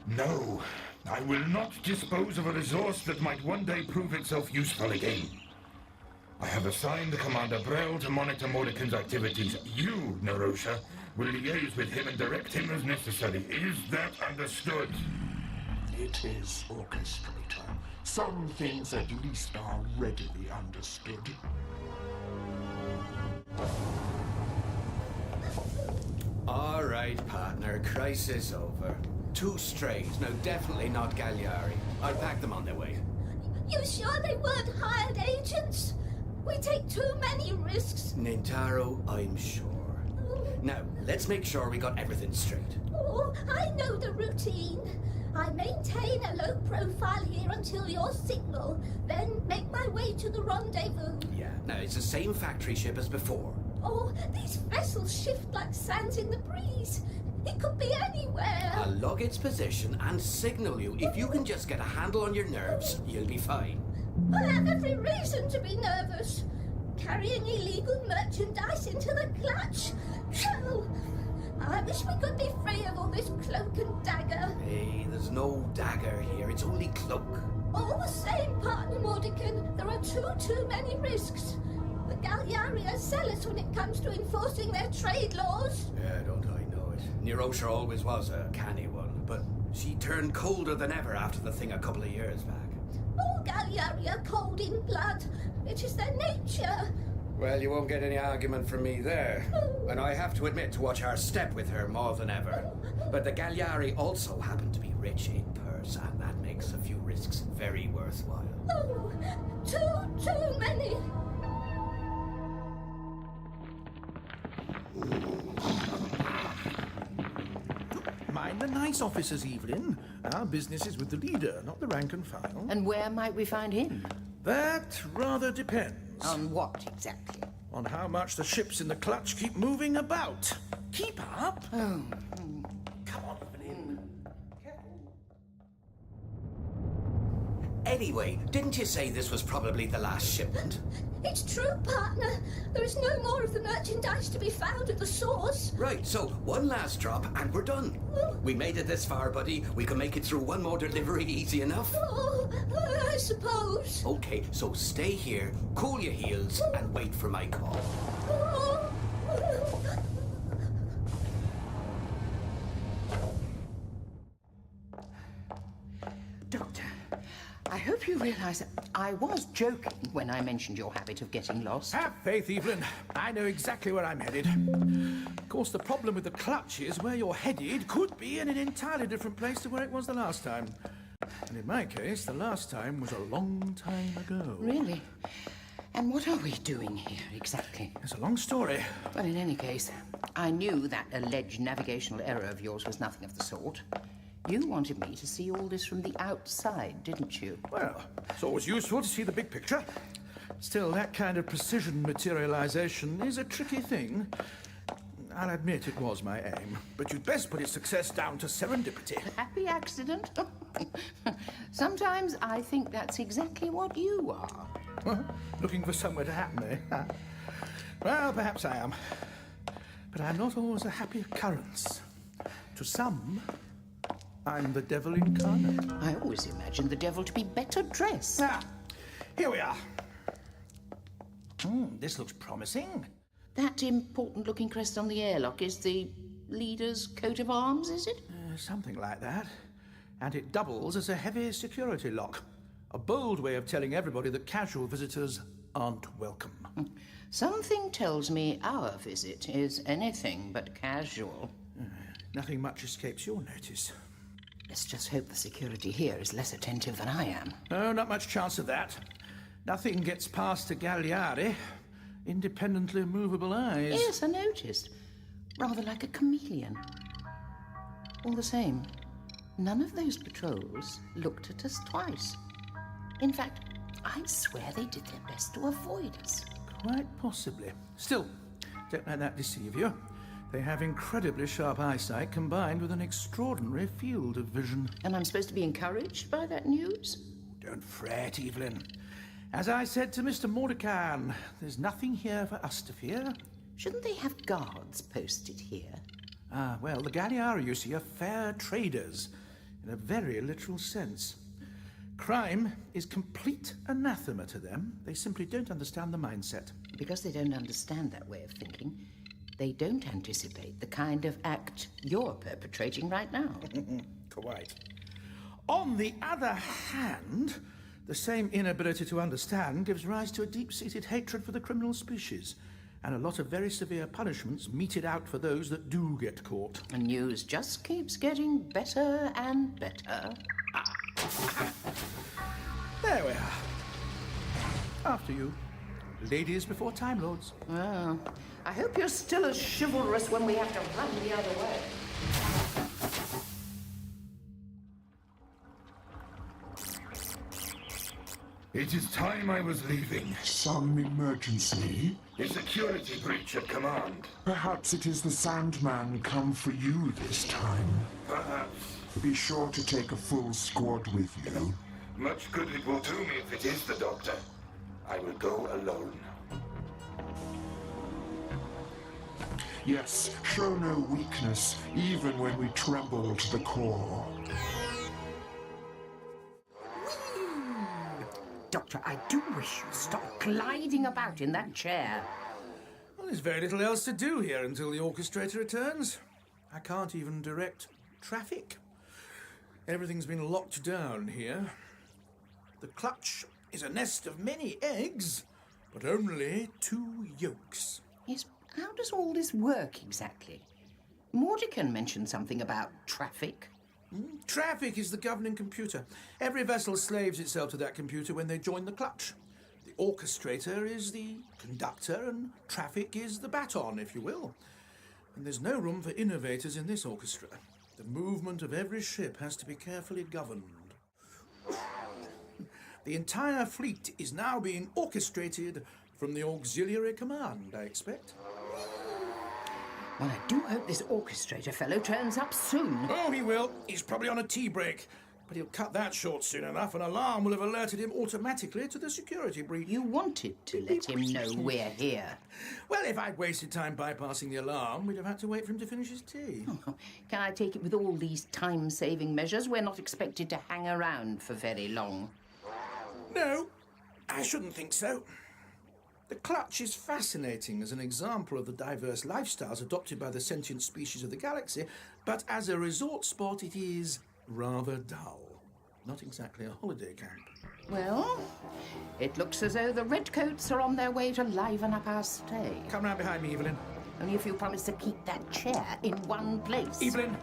No, I will not dispose of a resource that might one day prove itself useful again. I have assigned Commander Brell to monitor Mordican's activities. You, Narosha, will liaise with him and direct him as necessary. Is that understood? It is, Orchestrator. Some things at least are readily understood. All right, partner. Crisis over. 2 strays. No, definitely not Galliari. I'll pack them on their way. You sure they weren't hired agents? We take too many risks. Nintaro, I'm sure. Now, let's make sure we got everything straight. Oh, I know the routine. I maintain a low profile here until your signal, then make my way to the rendezvous. Yeah, now it's the same factory ship as before. Oh, these vessels shift like sands in the breeze. It could be anywhere. I'll log its position and signal you. If you can just get a handle on your nerves, you'll be fine. I have every reason to be nervous. Carrying illegal merchandise into the clutch. Oh, I wish we could be free of all this cloak and dagger. Hey, there's no dagger here. It's only cloak. All the same, partner Mordican, there are too many risks. The Galliari are zealous when it comes to enforcing their trade laws. Yeah, don't I know it. Nerosha always was a canny one, but she turned colder than ever after the thing a couple of years back. All Galliari are cold in blood. It is their nature. Well, you won't get any argument from me there. And I have to admit to watch our step with her more than ever. But the Galliari also happen to be rich in purse, and that makes a few risks very worthwhile. Oh, too many. Mind the nice officers, Evelyn. Our business is with the leader, not the rank and file. And where might we find him? That rather depends. On what, exactly? On how much the ships in the clutch keep moving about. Keep up. Oh. Come on, Evelyn. Careful. Anyway, didn't you say this was probably the last shipment? It's true, partner. There is no more of the merchandise to be found at the source. Right, so one last drop and we're done. We made it this far, buddy. We can make it through one more delivery easy enough. Oh, I suppose. Okay, so stay here, cool your heels, and wait for my call. Doctor, I hope you realise that I was joking when I mentioned your habit of getting lost. Have faith, Evelyn. I know exactly where I'm headed. Of course, the problem with the clutch is where you're headed could be in an entirely different place to where it was the last time. And in my case, the last time was a long time ago. Really? And what are we doing here, exactly? It's a long story. Well, in any case, I knew that alleged navigational error of yours was nothing of the sort. You wanted me to see all this from the outside, didn't you? Well, it's always useful to see the big picture. Still, that kind of precision materialization is a tricky thing. I'll admit it was my aim, but you'd best put its success down to serendipity. Happy accident? Sometimes I think that's exactly what you are. Well, looking for somewhere to happen, eh? Well, perhaps I am. But I'm not always a happy occurrence. To some, I'm the devil incarnate. I always imagined the devil to be better dressed. Ah, here we are. This looks promising. That important-looking crest on the airlock is the leader's coat of arms, is it? Something like that. And it doubles as a heavy security lock. A bold way of telling everybody that casual visitors aren't welcome. Something tells me our visit is anything but casual. Nothing much escapes your notice. Let's just hope the security here is less attentive than I am. No, not much chance of that. Nothing gets past a Gagliari. Independently movable eyes. Yes, I noticed. Rather like a chameleon. All the same, none of those patrols looked at us twice. In fact, I swear they did their best to avoid us. Quite possibly. Still, don't let that deceive you. They have incredibly sharp eyesight combined with an extraordinary field of vision. And I'm supposed to be encouraged by that news? Don't fret, Evelyn. As I said to Mr. Mordecai, there's nothing here for us to fear. Shouldn't they have guards posted here? Ah, well, the Galliari, you see, are fair traders, in a very literal sense. Crime is complete anathema to them. They simply don't understand the mindset. Because they don't understand that way of thinking, they don't anticipate the kind of act you're perpetrating right now. Quite. On the other hand, the same inability to understand gives rise to a deep-seated hatred for the criminal species, and a lot of very severe punishments meted out for those that do get caught. The news just keeps getting better and better. There we are. After you. Ladies before Time Lords. Well, I hope you're still as chivalrous when we have to run the other way. It is time I was leaving. Some emergency? A security breach at command. Perhaps it is the Sandman come for you this time. Perhaps. Be sure to take a full squad with you. Much good it will do me if it is the Doctor. I will go alone. Yes, show no weakness, even when we tremble to the core. Doctor, I do wish you'd stop gliding about in that chair. Well, there's very little else to do here until the orchestrator returns. I can't even direct traffic. Everything's been locked down here. The clutch is a nest of many eggs, but only 2 yolks. Yes, how does all this work exactly? Mordican mentioned something about traffic. Traffic is the governing computer. Every vessel slaves itself to that computer when they join the clutch. The orchestrator is the conductor, and traffic is the baton, if you will. And there's no room for innovators in this orchestra. The movement of every ship has to be carefully governed. The entire fleet is now being orchestrated from the auxiliary command, I expect. Well, I do hope this orchestrator fellow turns up soon. Oh, he will. He's probably on a tea break. But he'll cut that short soon enough. An alarm will have alerted him automatically to the security breach. You wanted to let him know we're here. Well, if I'd wasted time bypassing the alarm, we'd have had to wait for him to finish his tea. Oh, can I take it with all these time-saving measures, we're not expected to hang around for very long? No, I shouldn't think so. The clutch is fascinating as an example of the diverse lifestyles adopted by the sentient species of the galaxy, but as a resort spot it is rather dull. Not exactly a holiday camp. Well, it looks as though the Redcoats are on their way to liven up our stay. Come round behind me, Evelyn. Only if you promise to keep that chair in one place. Evelyn!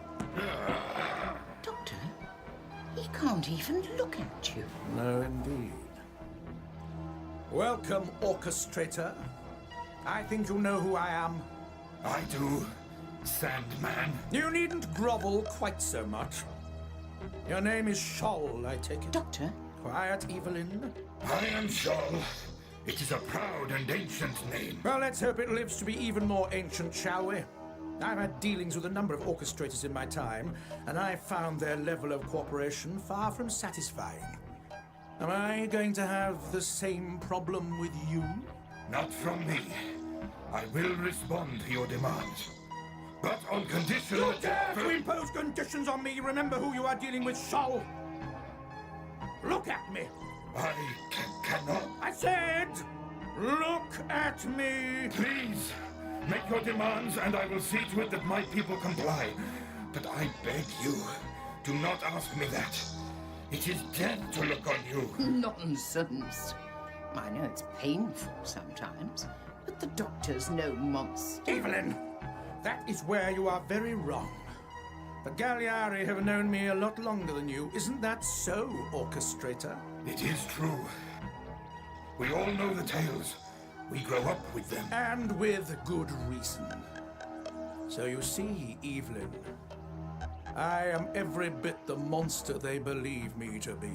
Doctor, he can't even look at you. No, indeed. Welcome, orchestrator. I think you know who I am. I do, Sandman. You needn't grovel quite so much. Your name is Scholl, I take it. Doctor? Quiet, Evelyn. I am Scholl. It is a proud and ancient name. Well, let's hope it lives to be even more ancient, shall we? I've had dealings with a number of orchestrators in my time, and I've found their level of cooperation far from satisfying. Am I going to have the same problem with you? Not from me. I will respond to your demands. But on condition You that... dare to impose conditions on me! Remember who you are dealing with, Scholl! Look at me! I cannot... I said, look at me! Please, make your demands and I will see to it that my people comply. But I beg you, do not ask me that. It is death to look on you. Nonsense. I know it's painful sometimes, but the doctor's no monster. Evelyn, that is where you are very wrong. The Galliari have known me a lot longer than you. Isn't that so, orchestrator? It is true. We all know the tales. We grow up with them. And with good reason. So you see, Evelyn, I am every bit the monster they believe me to be.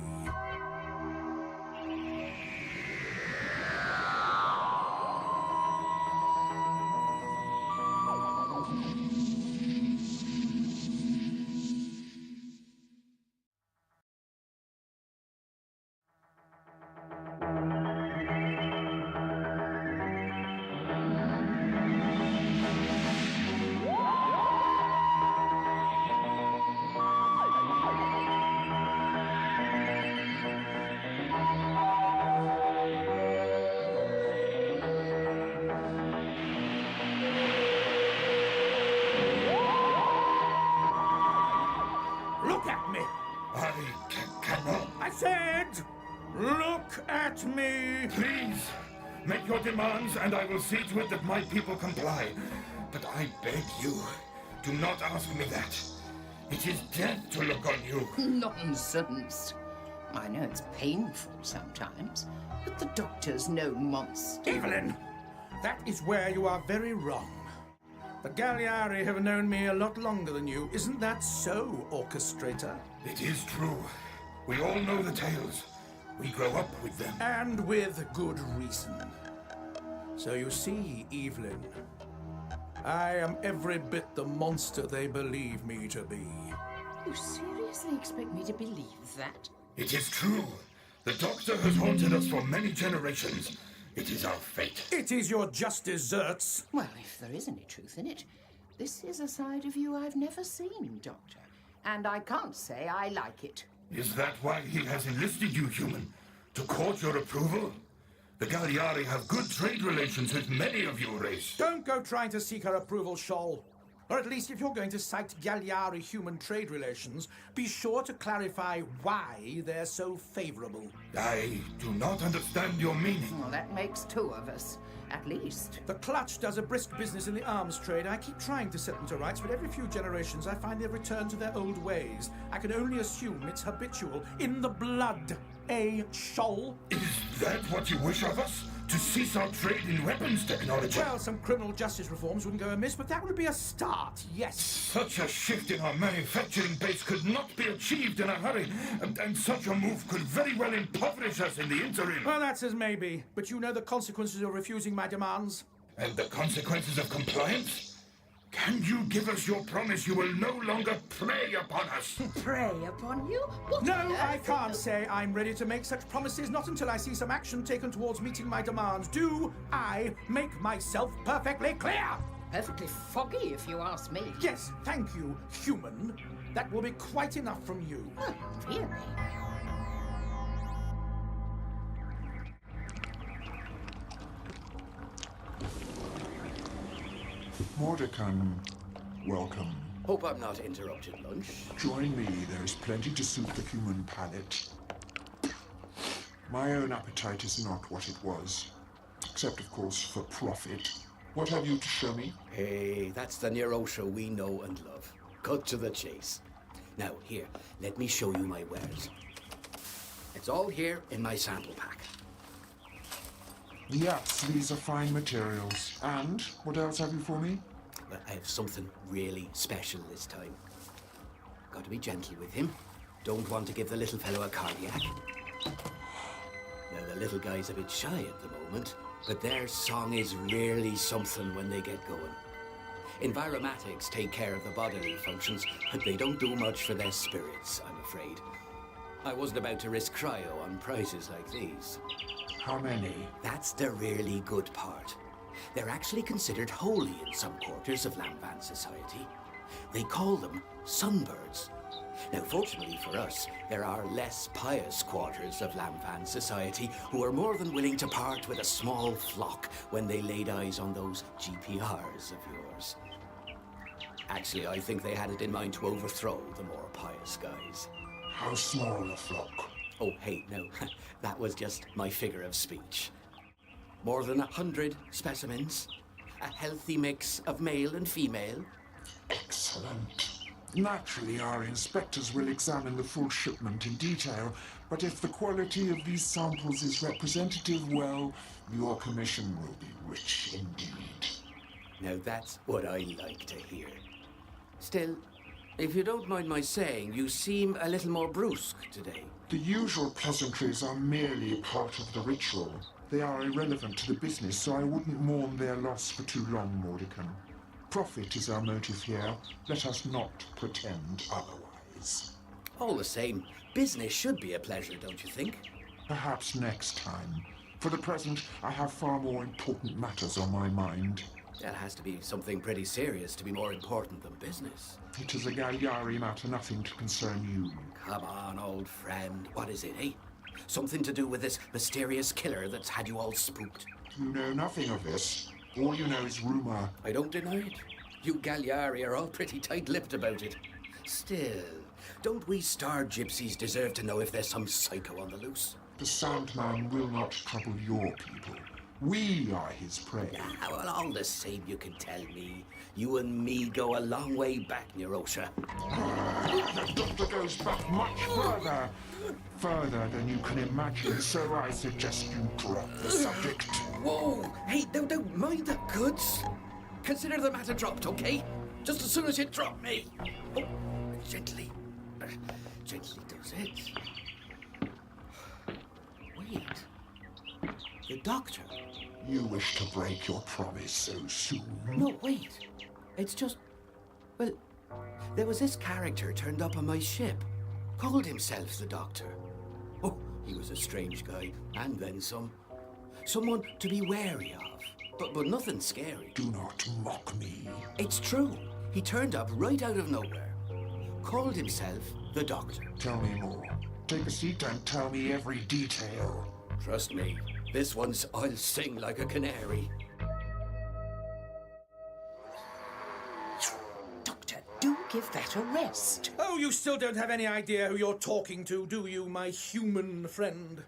Look at me! I cannot. I said, look at me! Please, make your demands and I will see to it that my people comply. But I beg you, do not ask me that. It is death to look on you. Nonsense. I know it's painful sometimes, but the doctor's no monster. Evelyn, that is where you are very wrong. The Galliari have known me a lot longer than you. Isn't that so, orchestrator? It is true. We all know the tales. We grow up with them. And with good reason. So you see, Evelyn, I am every bit the monster they believe me to be. You seriously expect me to believe that? It is true. The Doctor has haunted us for many generations. It is our fate. It is your just desserts. Well, if there is any truth in it, this is a side of you I've never seen, Doctor. And I can't say I like it. Is that why he has enlisted you, human? To court your approval? The Galliari have good trade relations with many of your race. Don't go trying to seek her approval, Scholl. Or at least if you're going to cite Galliari human trade relations, be sure to clarify why they're so favorable. I do not understand your meaning. Well, that makes two of us, at least. The Clutch does a brisk business in the arms trade. I keep trying to set them to rights, but every few generations I find they've returned to their old ways. I can only assume it's habitual, in the blood. Scholl? Is that what you wish of us? To cease our trade in weapons technology? Well, some criminal justice reforms wouldn't go amiss, but that would be a start, yes. Such a shift in our manufacturing base could not be achieved in a hurry, and such a move could very well impoverish us in the interim. Well, that's as maybe, but you know the consequences of refusing my demands. And the consequences of compliance? Can you give us your promise you will no longer prey upon us? Prey upon you? What No, on earth? I can't say I'm ready to make such promises, not until I see some action taken towards meeting my demands. Do I make myself perfectly clear? Perfectly foggy, if you ask me. Yes, thank you, human. That will be quite enough from you. Oh, really? Mordecai, welcome. Hope I'm not interrupted lunch. Join me, there is plenty to suit the human palate. My own appetite is not what it was, except of course for profit. What have you to show me? Hey, that's the Neurosha we know and love. Cut to the chase. Now, here, let me show you my wares. It's all here in my sample pack. Yes, these are fine materials. And what else have you for me? Well, I have something really special this time. Got to be gentle with him. Don't want to give the little fellow a cardiac. Now, the little guy's a bit shy at the moment, but their song is really something when they get going. Enviromatics take care of the bodily functions, but they don't do much for their spirits, I'm afraid. I wasn't about to risk cryo on prizes like these. How many? That's the really good part. They're actually considered holy in some quarters of Lamvan society. They call them sunbirds. Now, fortunately for us, there are less pious quarters of Lamvan society who are more than willing to part with a small flock when they laid eyes on those GPRs of yours. Actually, I think they had it in mind to overthrow the more pious guys. How small a flock? Oh, hey, no, that was just my figure of speech. More than 100 specimens, a healthy mix of male and female. Excellent. Naturally, our inspectors will examine the full shipment in detail, but if the quality of these samples is representative, well, your commission will be rich indeed. Now that's what I like to hear. Still, if you don't mind my saying, you seem a little more brusque today. The usual pleasantries are merely part of the ritual. They are irrelevant to the business, so I wouldn't mourn their loss for too long, Mordecai. Profit is our motive here. Let us not pretend otherwise. All the same, business should be a pleasure, don't you think? Perhaps next time. For the present, I have far more important matters on my mind. That has to be something pretty serious to be more important than business. It is a Gagliari matter, nothing to concern you. Come on, old friend. What is it, eh? Something to do with this mysterious killer that's had you all spooked? You know nothing of this. All you know is rumor. I don't deny it. You Gagliari are all pretty tight-lipped about it. Still, don't we star gypsies deserve to know if there's some psycho on the loose? The Sandman will not trouble your people. We are his prey. Well, all the same, you can tell me. You and me go a long way back, Neurosha. The doctor goes back much further. Further than you can imagine, so I suggest you drop the subject. Whoa! Hey, don't mind the goods. Consider the matter dropped, okay? Just as soon as you drop me. Oh, gently. Gently does it. Wait. The doctor. You wish to break your promise so soon? No, wait. It's just... Well, there was this character turned up on my ship. Called himself the Doctor. Oh, he was a strange guy, and then some. Someone to be wary of, but nothing scary. Do not mock me. It's true. He turned up right out of nowhere. Called himself the Doctor. Tell me more. Take a seat and tell me every detail. Trust me, this one's I'll sing like a canary. Doctor, do give that a rest. Oh, you still don't have any idea who you're talking to, do you, my human friend?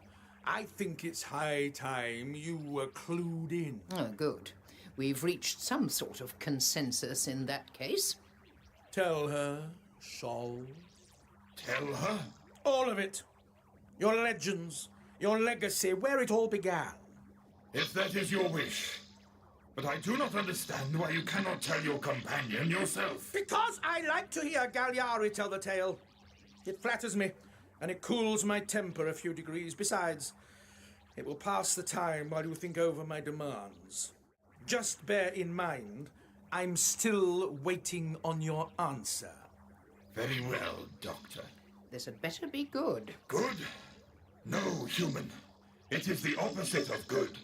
I think it's high time you were clued in. Oh, good. We've reached some sort of consensus in that case. Tell her, Sol. Tell her? All of it. Your legends, your legacy, where it all began. If that is your wish. But I do not understand why you cannot tell your companion yourself. Because I like to hear Gagliari tell the tale. It flatters me, and it cools my temper a few degrees. Besides, it will pass the time while you think over my demands. Just bear in mind, I'm still waiting on your answer. Very well, Doctor. This had better be good. Good? No, human. It is the opposite of good.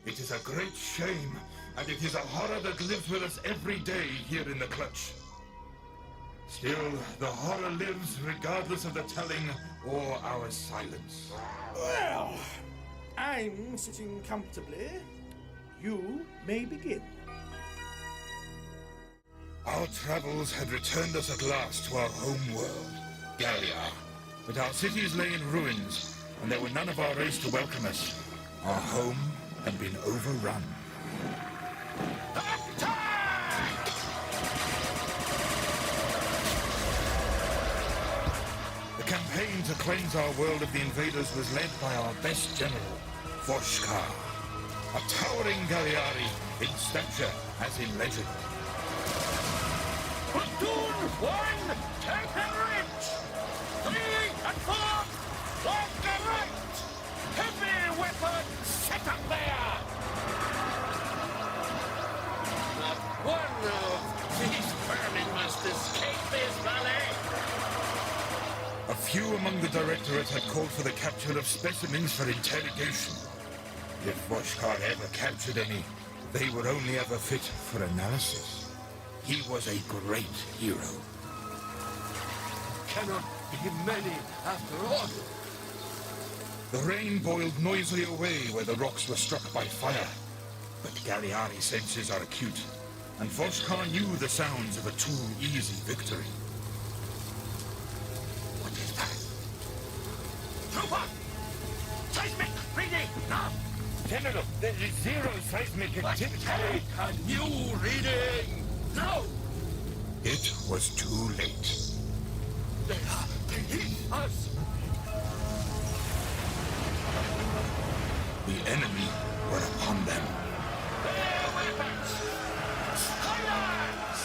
It is a great shame, and it is a horror that lives with us every day here in the clutch. Still, the horror lives regardless of the telling or our silence. Well, I'm sitting comfortably. You may begin. Our travels had returned us at last to our home world, Gallia. But our cities lay in ruins, and there were none of our race to welcome us. Our home had been overrun. The campaign to cleanse our world of the invaders was led by our best general, Voshkar, a towering Galliari in stature as in legend. Platoon 1, take the right! 3 and 4, block the right! Heavy weapons set up there! Not one of these vermin must escape this valley! A few among the Directorate had called for the capture of specimens for interrogation. If Voshkar ever captured any, they were only ever fit for analysis. He was a great hero. Cannot be many after all. The rain boiled noisily away where the rocks were struck by fire. But Galliari senses are acute, and Voshkar knew the sounds of a too easy victory. What is that? Trooper! Seismic reading! Now! General, there is zero seismic activity. Take a new reading! No! It was too late. They are beneath us! The enemy were upon them. Their weapons! Silence!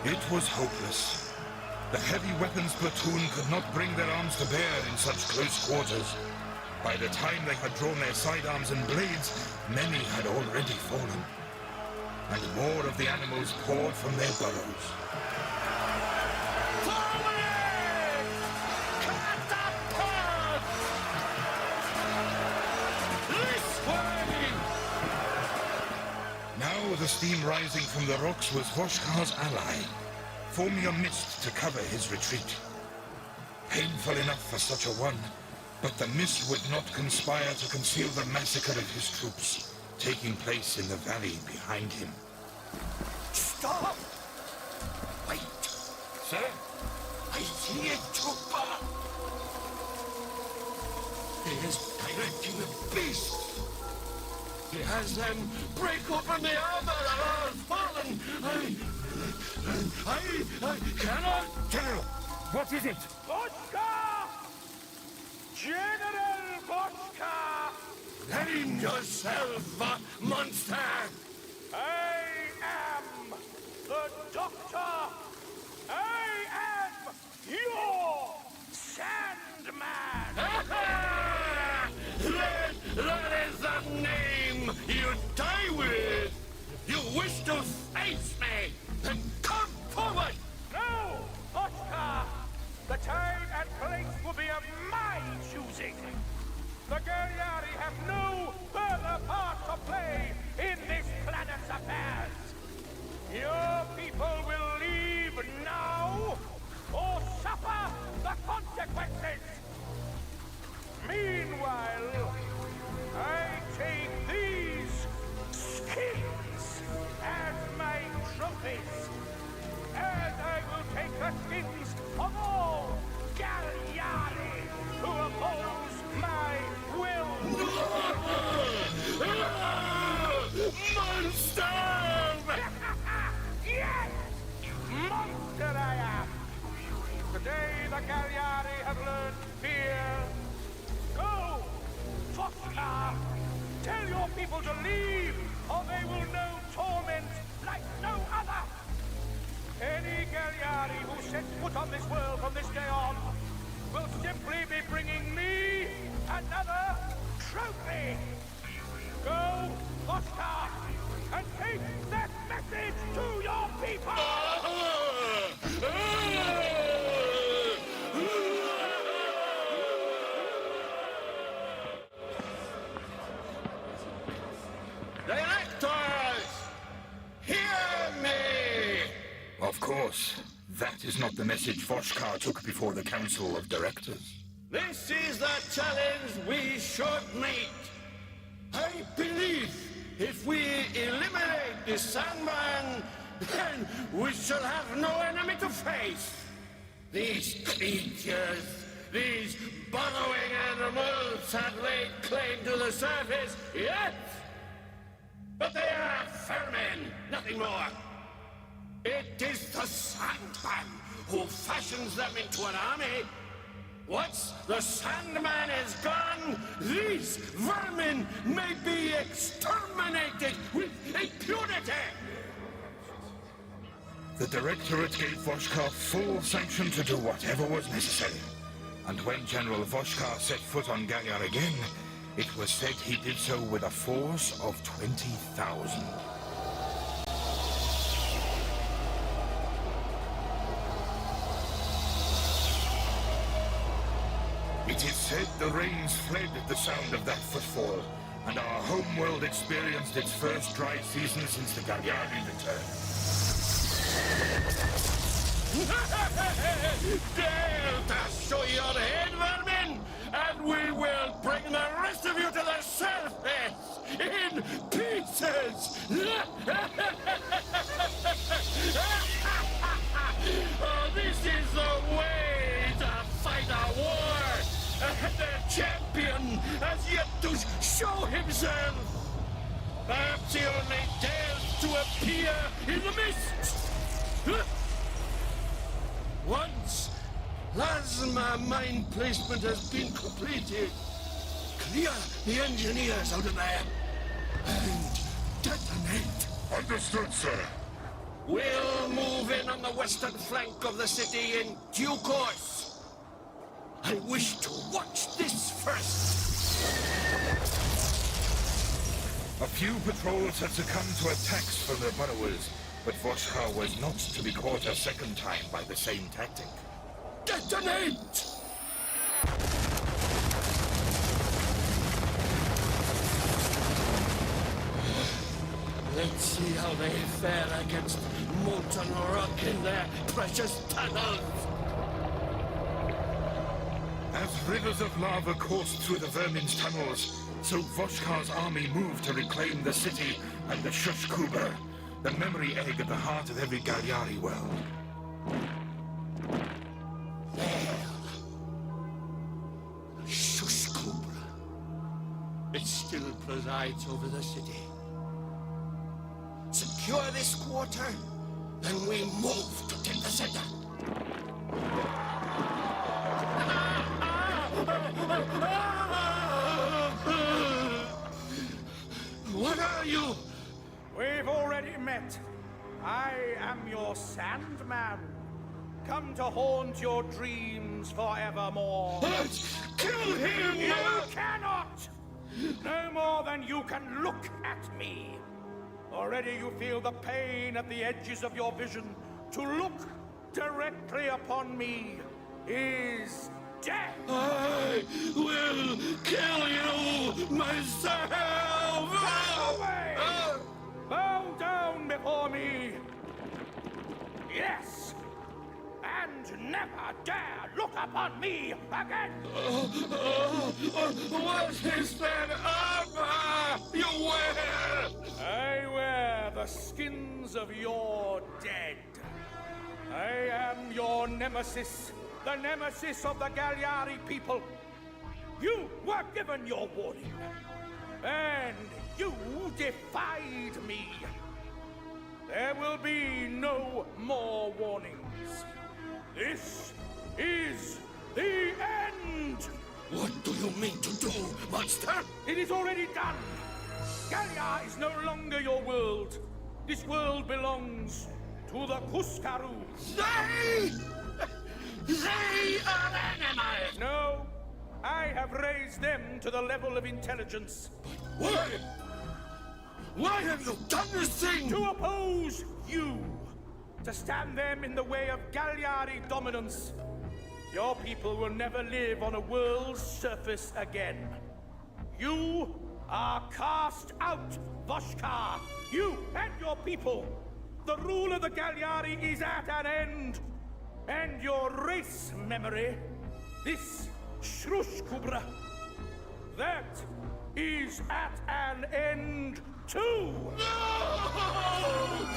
It was hopeless. The heavy weapons platoon could not bring their arms to bear in such close quarters. By the time they had drawn their sidearms and blades, many had already fallen. And more of the animals poured from their burrows. Forward! Catapult! This way! Now the steam rising from the rocks was Voshkar's ally, forming a mist to cover his retreat. Painful enough for such a one, but the mist would not conspire to conceal the massacre of his troops, taking place in the valley behind him. Stop! Wait! Sir? I see a trooper! He is directing the beasts! He has them break open the armor that are fallen! I cannot... General, what is it? Vodka! General Vodka! Name yourself, monster! I am the Doctor! I am your Sandman! that is the name you die with! You wish to face me! Then come forward! No, Vodka! The time and place will be of my choosing. The Galliari have no further part to play in this planet's affairs. Your people will leave now or suffer the consequences. Meanwhile, I take these skins as my trophies. And I will take the skins of all Galliari who oppose my will. Monster! Yes! Monster I am! Today the Galliari have learned fear. Go! Voshkar! Tell your people to leave, or they will know torment like no other! Any Galliari who sets foot on this world from this day on will simply be bringing me another trophy! course, that is not the message Voshkar took before the Council of Directors. This is the challenge we should meet. I believe if we eliminate the Sandman, then we shall have no enemy to face. These creatures, these burrowing animals have laid claim to the surface, yes, but they are vermin, nothing more. It is the Sandman who fashions them into an army. Once the Sandman is gone, these vermin may be exterminated with impunity. The Directorate gave Voshkar full sanction to do whatever was necessary. And when General Voshkar set foot on Galyar again, it was said he did so with a force of 20,000. It is said the rains fled at the sound of that footfall, and our homeworld experienced its first dry season since the Galyari return. Dare to show your head, vermin, and we will bring the rest of you to the surface in pieces! Oh, this is the way to fight a war! The champion has yet to show himself! Perhaps he only dares to appear in the mist! Once plasma mine placement has been completed, clear the engineers out of there and detonate. Understood, sir. We'll move in on the western flank of the city in due course. I wish to watch this first. A few patrols had succumbed to attacks from the burrowers, but Voshkar was not to be caught a second time by the same tactic. Detonate! Let's see how they fare against molten rock in their precious tunnels. As rivers of lava coursed through the vermin's tunnels, so Voshkar's army moved to reclaim the city and the Shushkuber, the memory egg at the heart of every Galyari world. There. The Shushkuber. It still presides over the city. Secure this quarter, then we move to take the center. What are you? We've already met. I am your Sandman. Come to haunt your dreams forevermore. Kill him! You cannot! No more than you can look at me. Already you feel the pain at the edges of your vision. To look directly upon me is death. I will kill you myself! Back away! Bow down before me! Yes! And never dare look upon me again! What is that armor you wear? I wear the skins of your dead. I am your nemesis, the nemesis of the Galyari people. You were given your warning, and you defied me. There will be no more warnings. This is the end! What do you mean to do, monster? It is already done! Galia is no longer your world. This world belongs to the Kuskaru. They are animals! No, I have raised them to the level of intelligence. But why? Why have you done this thing? To oppose you. To stand them in the way of Galyari dominance. Your people will never live on a world's surface again. You are cast out, Voshkar. You and your people. The rule of the Galliari is at an end. And your race memory, this Shrushkubra, that is at an end too! No!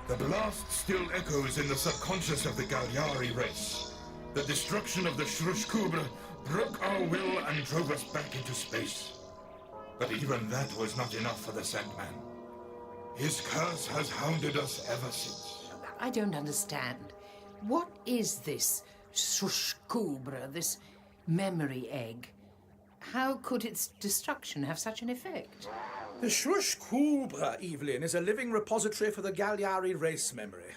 The blast still echoes in the subconscious of the Galliari race. The destruction of the Shrushkubra broke our will and drove us back into space. But even that was not enough for the Sandman. His curse has hounded us ever since. I don't understand. What is this Shrushkubra, this memory egg? How could its destruction have such an effect? The Shrushkubra, Evelyn, is a living repository for the Galliari race memory.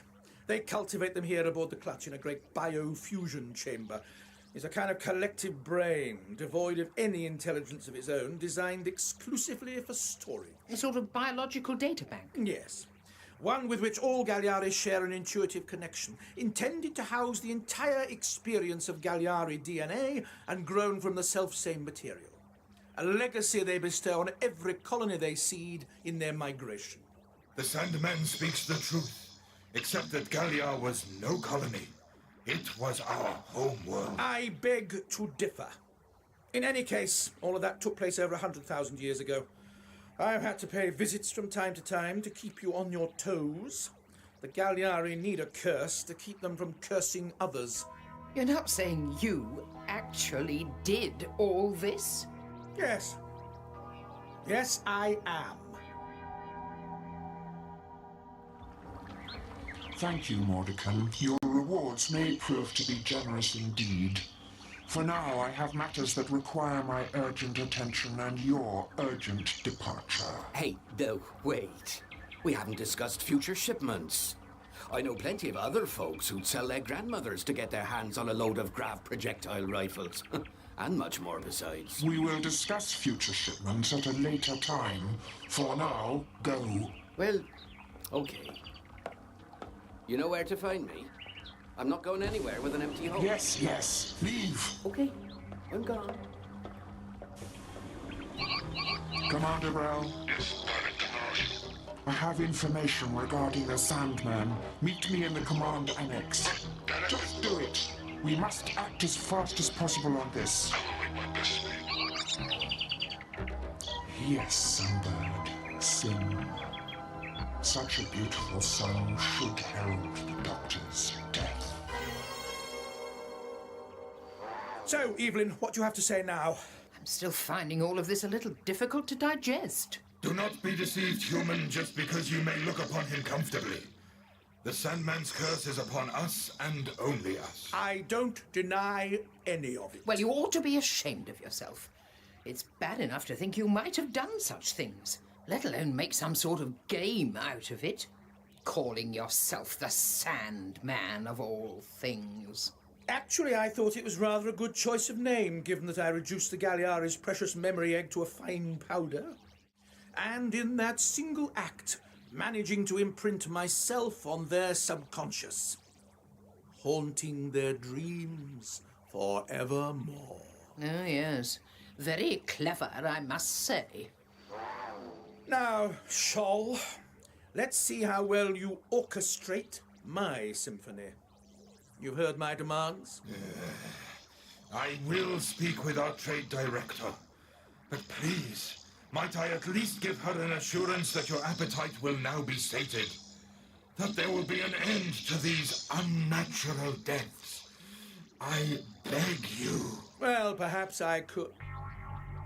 They cultivate them here aboard the Clutch in a great biofusion chamber. It's a kind of collective brain, devoid of any intelligence of its own, designed exclusively for storage. A sort of biological data bank? Yes. One with which all Galliari share an intuitive connection, intended to house the entire experience of Galliari DNA and grown from the self-same material. A legacy they bestow on every colony they seed in their migration. The Sandman speaks the truth, except that Gallia was no colony. It was our home world. I beg to differ. In any case, all of that took place over 100,000 years ago. I've had to pay visits from time to time to keep you on your toes. The Galliari need a curse to keep them from cursing others. You're not saying you actually did all this? Yes. Yes, I am. Thank you, Mordekan. Your rewards may prove to be generous indeed. For now, I have matters that require my urgent attention and your urgent departure. Hey, no, wait. We haven't discussed future shipments. I know plenty of other folks who'd sell their grandmothers to get their hands on a load of grav projectile rifles. And much more besides. We will discuss future shipments at a later time. For now, go. Well, okay. You know where to find me? I'm not going anywhere with an empty hole. Yes, yes. Leave. Okay, I'm gone. Commander Rell. Yes, Pilot Command. I have information regarding the Sandman. Meet me in the command annex. Just do it. We must act as fast as possible on this. Yes, Sunbird. Sing. Such a beautiful song should herald the Doctor's death. So, Evelyn, what do you have to say now? I'm still finding all of this a little difficult to digest. Do not be deceived, human, just because you may look upon him comfortably. The Sandman's curse is upon us and only us. I don't deny any of it. Well, you ought to be ashamed of yourself. It's bad enough to think you might have done such things, let alone make some sort of game out of it. Calling yourself the Sandman of all things. Actually, I thought it was rather a good choice of name, given that I reduced the Galliari's precious memory egg to a fine powder. And in that single act, managing to imprint myself on their subconscious, haunting their dreams forevermore. Oh, yes. Very clever, I must say. Now, Shoal, let's see how well you orchestrate my symphony. You've heard my demands? I will speak with our trade director. But please, might I at least give her an assurance that your appetite will now be sated? That there will be an end to these unnatural deaths? I beg you. Well, perhaps I could.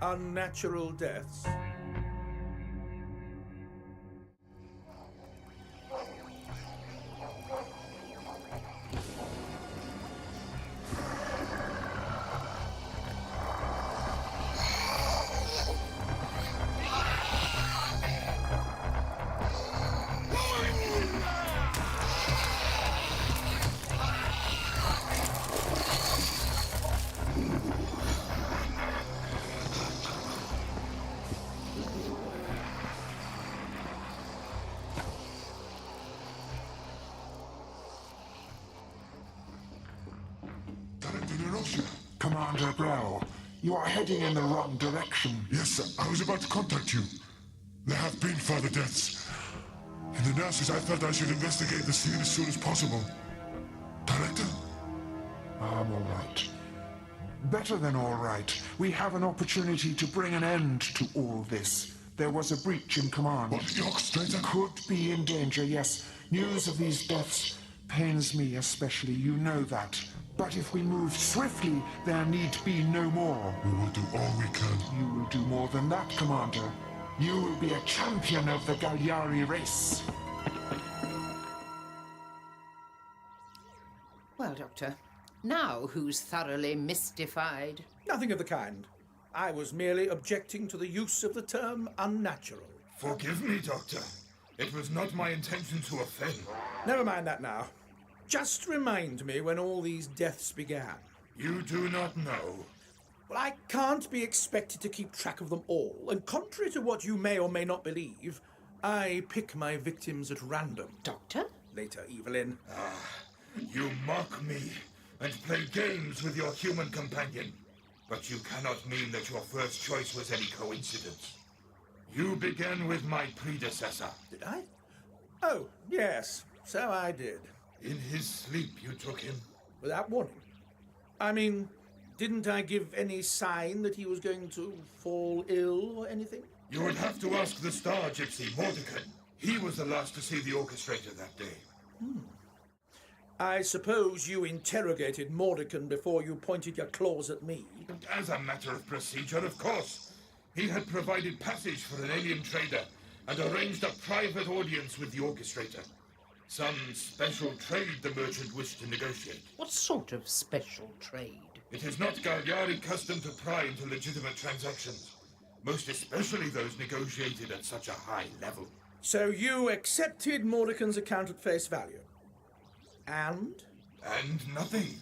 Unnatural deaths. Commander Brell. You are heading in the wrong direction. Yes, I was about to contact you. There have been further deaths. In the nurses, I felt I should investigate the scene as soon as possible. Director? I'm all right. Better than all right. We have an opportunity to bring an end to all this. There was a breach in command. What, the orchestrator? Could be in danger, yes. News of these deaths pains me especially, you know that. But if we move swiftly, there need be no more. We will do all we can. You will do more than that, Commander. You will be a champion of the Galliari race. Well, Doctor, now who's thoroughly mystified? Nothing of the kind. I was merely objecting to the use of the term unnatural. Forgive me, Doctor. It was not my intention to offend. Never mind that now. Just remind me when all these deaths began. You do not know. Well, I can't be expected to keep track of them all, and contrary to what you may or may not believe, I pick my victims at random. Doctor? Later, Evelyn. You mock me and play games with your human companion. But you cannot mean that your first choice was any coincidence. You began with my predecessor. Did I? Oh, yes, so I did. In his sleep, you took him? Without warning. I mean, didn't I give any sign that he was going to fall ill or anything? You would have to ask the star gypsy, Mordecai. He was the last to see the orchestrator that day. I suppose you interrogated Mordecai before you pointed your claws at me. As a matter of procedure, of course. He had provided passage for an alien trader and arranged a private audience with the orchestrator. Some special trade the merchant wished to negotiate. What sort of special trade? It is not Galliari custom to pry into legitimate transactions, most especially those negotiated at such a high level. So you accepted Mordecai's account at face value? And? And nothing.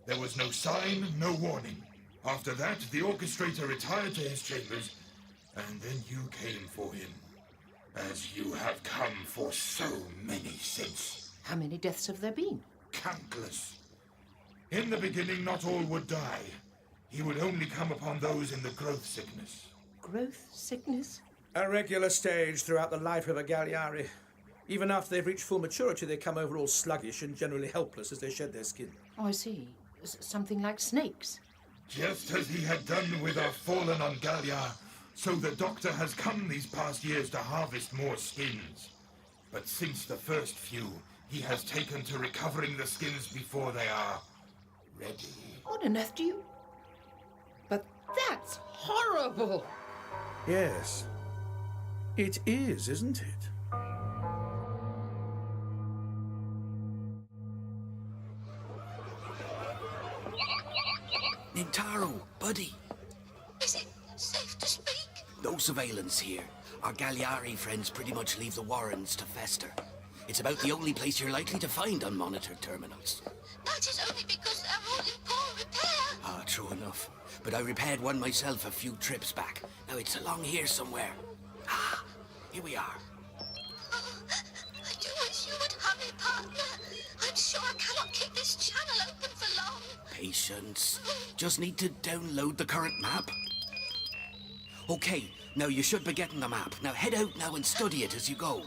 There was no sign, no warning. After that, the orchestrator retired to his chambers, and then you came for him. As you have come for so many since. How many deaths have there been? Countless. In the beginning, not all would die. He would only come upon those in the growth sickness. Growth sickness? A regular stage throughout the life of a Galliari. Even after they've reached full maturity, they come over all sluggish and generally helpless as they shed their skin. Oh, I see. Something like snakes. Just as he had done with our fallen on Gallia, so the Doctor has come these past years to harvest more skins. But since the first few, he has taken to recovering the skins before they are ready. What on earth do you... But that's horrible! Yes. It is, isn't it? Nintaro, buddy. Is it safe to speak? No surveillance here. Our Galliari friends pretty much leave the warrens to fester. It's about the only place you're likely to find unmonitored terminals. That is only because they're all in poor repair. Ah, true enough. But I repaired one myself a few trips back. Now it's along here somewhere. Ah, here we are. Oh, I do wish you would hurry, partner. I'm sure I cannot keep this channel open for long. Patience. Just need to download the current map. Okay, now you should be getting the map. Now head out now and study it as you go. On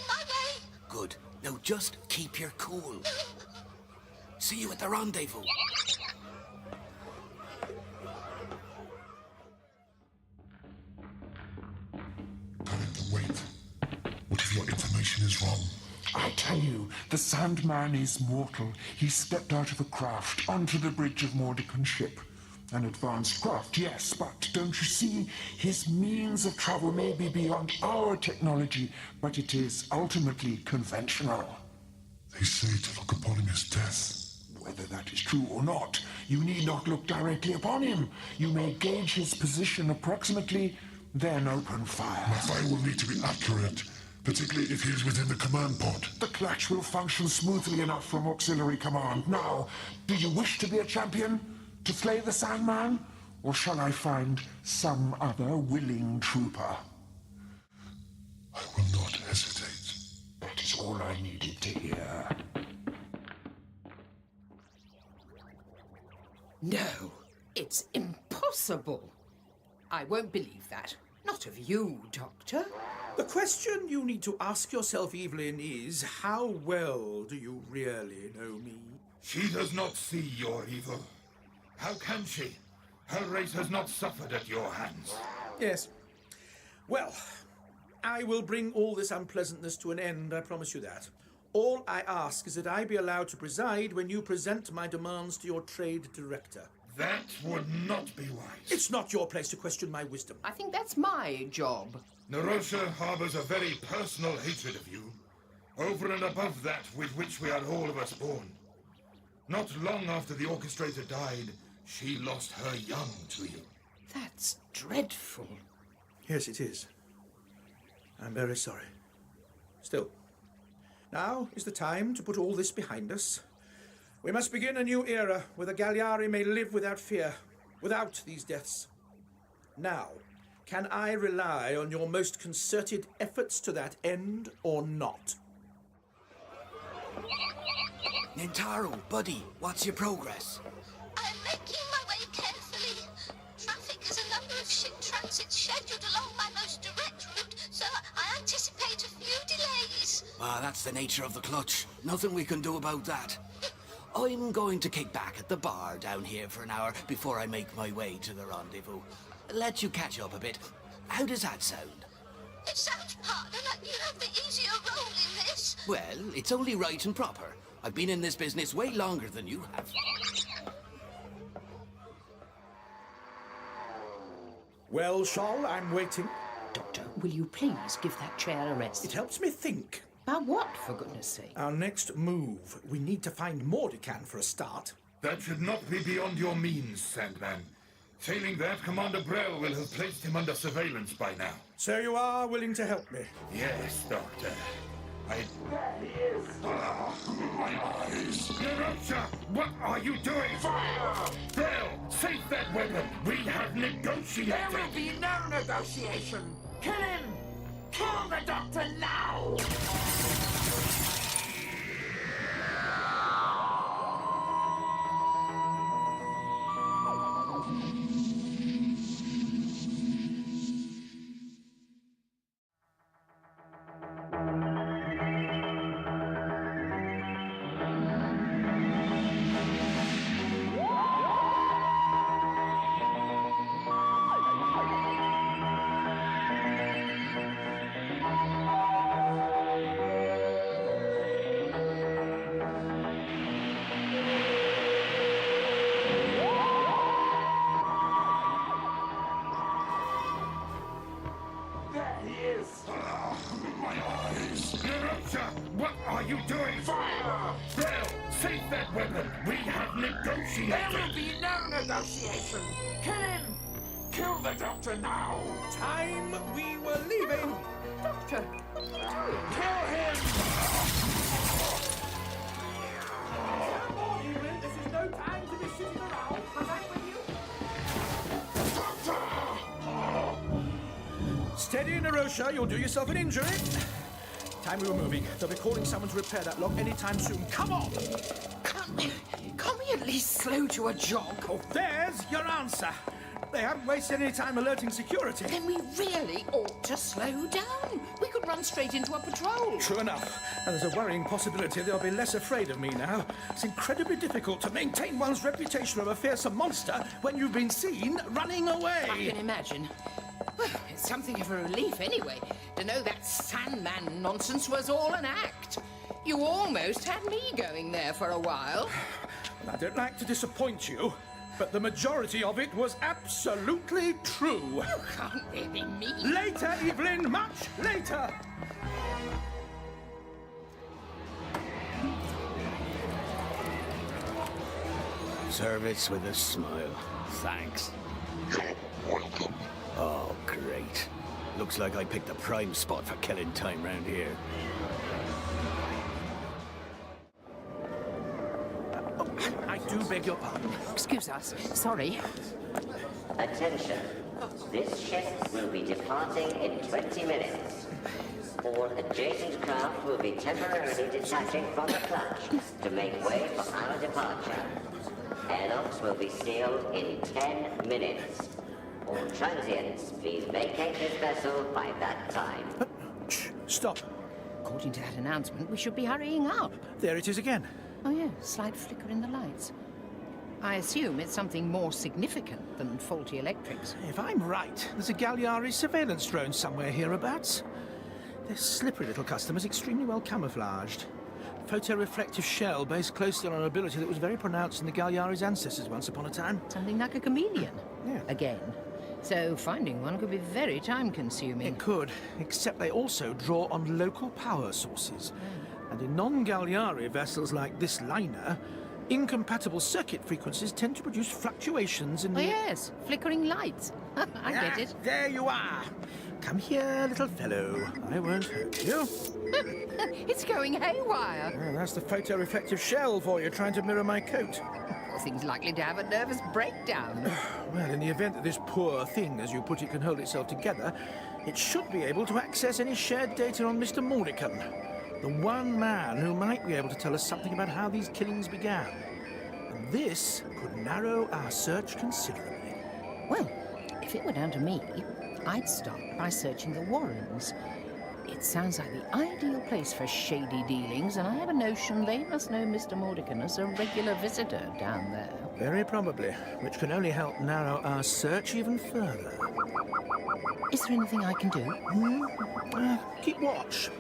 my way. Good. Now just keep your cool. See you at the rendezvous. Wait. What if your information is wrong? I tell you, the Sandman is mortal. He stepped out of a craft onto the bridge of Mordecai's ship. An advanced craft, yes, but don't you see? His means of travel may be beyond our technology, but it is ultimately conventional. They say to look upon him as death. Whether that is true or not, you need not look directly upon him. You may gauge his position approximately, then open fire. My fire will need to be accurate, particularly if he is within the command pod. The clutch will function smoothly enough from auxiliary command. Now, do you wish to be a champion? To slay the Sandman? Or shall I find some other willing trooper? I will not hesitate. That is all I needed to hear. No, It's impossible. I won't believe that. Not of you, Doctor. The question you need to ask yourself, Evelyn, is how well do you really know me? She does not see your evil. How can she? Her race has not suffered at your hands. Yes. Well, I will bring all this unpleasantness to an end, I promise you that. All I ask is that I be allowed to preside when you present my demands to your trade director. That would not be wise. It's not your place to question my wisdom. I think that's my job. Narosha harbors a very personal hatred of you, over and above that with which we are all of us born. Not long after the orchestrator died, she lost her young to you. That's dreadful. Yes, it is. I'm very sorry. Still, now is the time to put all this behind us. We must begin a new era where the Galliari may live without fear, without these deaths. Now, can I rely on your most concerted efforts to that end or not? Nintaro, buddy, what's your progress? I'm making my way carefully. Traffic has a number of ship transits scheduled along my most direct route, so I anticipate a few delays. Ah, that's the nature of the clutch. Nothing we can do about that. I'm going to kick back at the bar down here for an hour before I make my way to the rendezvous. Let you catch up a bit. How does that sound? It sounds, partner, like you have the easier role in this. Well, it's only right and proper. I've been in this business way longer than you have. Well, Sholl, I'm waiting. Doctor, will you please give that chair a rest? It helps me think. About what, for goodness sake? Our next move. We need to find Mordekan for a start. That should not be beyond your means, Sandman. Failing that, Commander Brell will have placed him under surveillance by now. So you are willing to help me? Yes, Doctor. There he is! My eyes! Narosha, what are you doing? Fire! Brell, save that weapon! We have negotiated! There will be no negotiation! Kill him! Kill the Doctor now! What are you doing? Fire! Brell, save that weapon! We have negotiated! There will be no negotiation! Kill him! Kill the Doctor now! Time we were leaving! Doctor! Kill him! This is no time to be sitting around. I'm back with you. Steady, Narosha. You'll do yourself an injury. Time we were moving. They'll be calling someone to repair that lock anytime soon. Come on! Can't we at least slow to a jog? Oh, there's your answer. They haven't wasted any time alerting security. Then we really ought to slow down. We could run straight into a patrol. True enough. And there's a worrying possibility they'll be less afraid of me now. It's incredibly difficult to maintain one's reputation of a fearsome monster when you've been seen running away. I can imagine. Well, it's something of a relief anyway, to know that Sandman nonsense was all an act. You almost had me going there for a while. I don't like to disappoint you, but the majority of it was absolutely true. You can't really mean... Later, Evelyn, much later! Service with a smile. Thanks. You're welcome. Oh, great. Looks like I picked the prime spot for killing time round here. I do beg your pardon. Excuse us. Sorry. Attention. This ship will be departing in 20 minutes. All adjacent craft will be temporarily detaching from the clutch to make way for our departure. Airlocks will be sealed in 10 minutes. All transients, please vacate this vessel by that time. Stop. According to that announcement, we should be hurrying up. There it is again. Oh, yeah, slight flicker in the lights. I assume it's something more significant than faulty electrics. If I'm right, there's a Galliari surveillance drone somewhere hereabouts. This slippery little customer's extremely well camouflaged. Photoreflective shell based closely on an ability that was very pronounced in the Galliari's ancestors once upon a time. Something like a chameleon. Yeah. Again. So finding one could be very time-consuming. It could, except they also draw on local power sources. And in non-Galliari vessels like this liner, incompatible circuit frequencies tend to produce fluctuations in the... Oh, yes, flickering lights. I get it. There you are. Come here, little fellow. I won't hurt you. It's going haywire. Well, that's the photoreflective shell for you, trying to mirror my coat. Poor thing's likely to have a nervous breakdown. Well, in the event that this poor thing, as you put it, can hold itself together, it should be able to access any shared data on Mr. Mordicum, the one man who might be able to tell us something about how these killings began. And this could narrow our search considerably. Well, if it were down to me, I'd start by searching the Warrens. It sounds like the ideal place for shady dealings, and I have a notion they must know Mr. Mordicum as a regular visitor down there. Very probably, which can only help narrow our search even further. Is there anything I can do? Keep watch.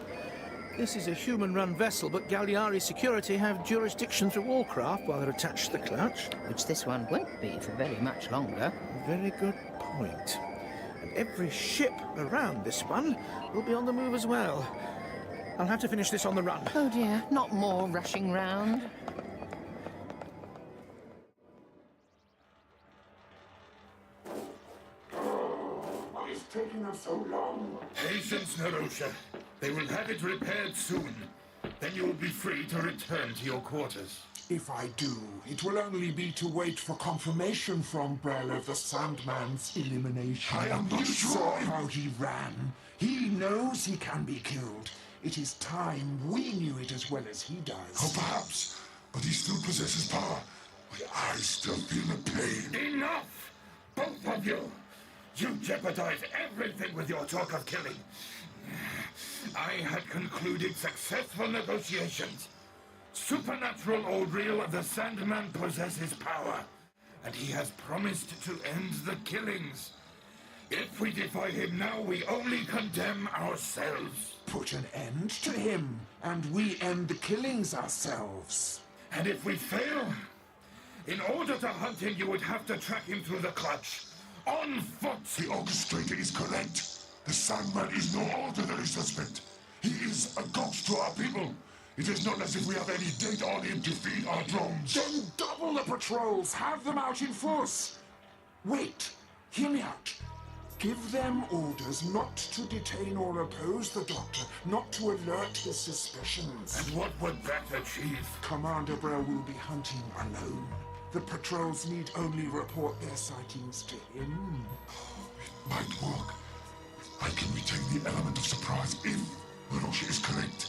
This is a human-run vessel, but Galliari security have jurisdiction through all craft while they're attached to the clutch. Which this one won't be for very much longer. Very good point. And every ship around this one will be on the move as well. I'll have to finish this on the run. Oh dear, not more rushing round. Why is taking them so long? Patience, Narusha. They will have it repaired soon. Then you will be free to return to your quarters. If I do, it will only be to wait for confirmation from Brel of the Sandman's elimination. I am not You sure. saw how he ran. He knows he can be killed. It is time we knew it as well as he does. Oh, perhaps. But he still possesses power. But I still feel the pain. Enough! Both of you! You jeopardize everything with your talk of killing. I had concluded successful negotiations. Supernatural or real, the Sandman possesses power, and he has promised to end the killings. If we defy him now, we only condemn ourselves. Put an end to him, and we end the killings ourselves. And if we fail, in order to hunt him, you would have to track him through the clutch. On foot! The orchestrator is correct. The Sandman is no ordinary suspect. He is a ghost to our people. It is not as if we have any data on him to feed our drones. Then double the patrols! Have them out in force! Wait! Hear me out. Give them orders not to detain or oppose the Doctor, not to alert his suspicions. And what would that achieve? Commander Brel will be hunting alone. The patrols need only report their sightings to him. Might work. I can retain the element of surprise if Hiroshi is correct.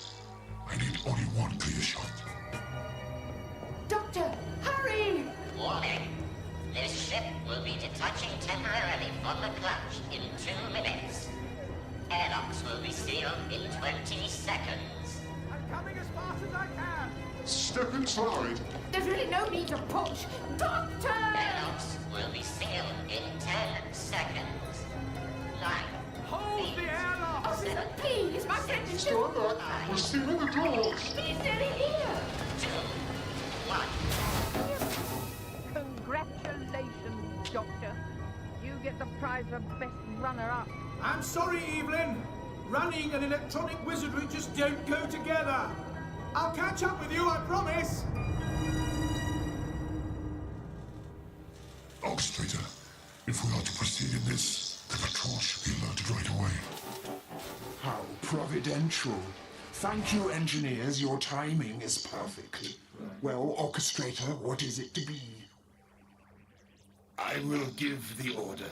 I need only one clear shot. Doctor, hurry! Warning! This ship will be detaching temporarily from the clutch in 2 minutes. Airlocks will be sealed in 20 seconds. I'm coming as fast as I can! Step inside. There's really no need to push. Doctor! Airlocks will be sealed in 10 seconds. 9. Hold the airlock! Officer, please, my friend is Stop that. We're sealing the doors. He's nearly here! 2, 1. Congratulations, Doctor. You get the prize for best runner-up. I'm sorry, Evelyn. Running and electronic wizardry just don't go together. I'll catch up with you, I promise. Orchestrator, if we are to proceed in this, the patrol should be alerted right away. How providential. Thank you, engineers. Your timing is perfect. Well, Orchestrator, what is it to be? I will give the order.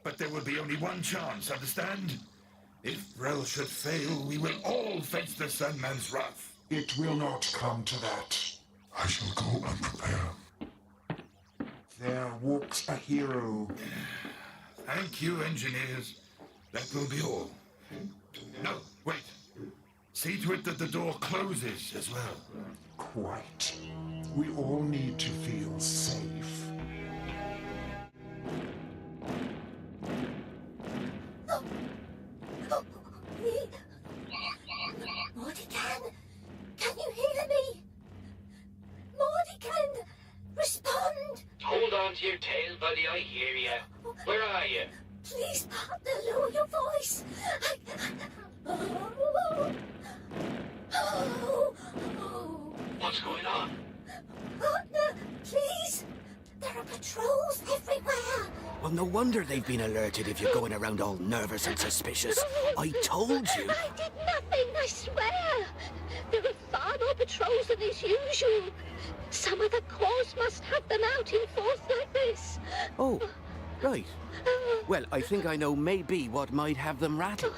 But there will be only one chance, understand? If Brel should fail, we will all face the Sandman's wrath. It will not come to that. I shall go and prepare. There walks a hero. Thank you, engineers. That will be all. No, wait. See to it that the door closes as well. Quite. We all need to feel safe. Mordican, can you hear me? Mordican, respond! Hold on to your tail, buddy. I hear you. Where are you? Please, partner, lower your voice. What's going on? Partner, please. There are patrols everywhere. Well, no wonder they've been alerted if you're going around all nervous and suspicious. I told you. I did nothing, I swear. There are far more patrols than is usual. Some of the Corps must have them out in force like this. Oh, right. Well, I think I know maybe what might have them rattled.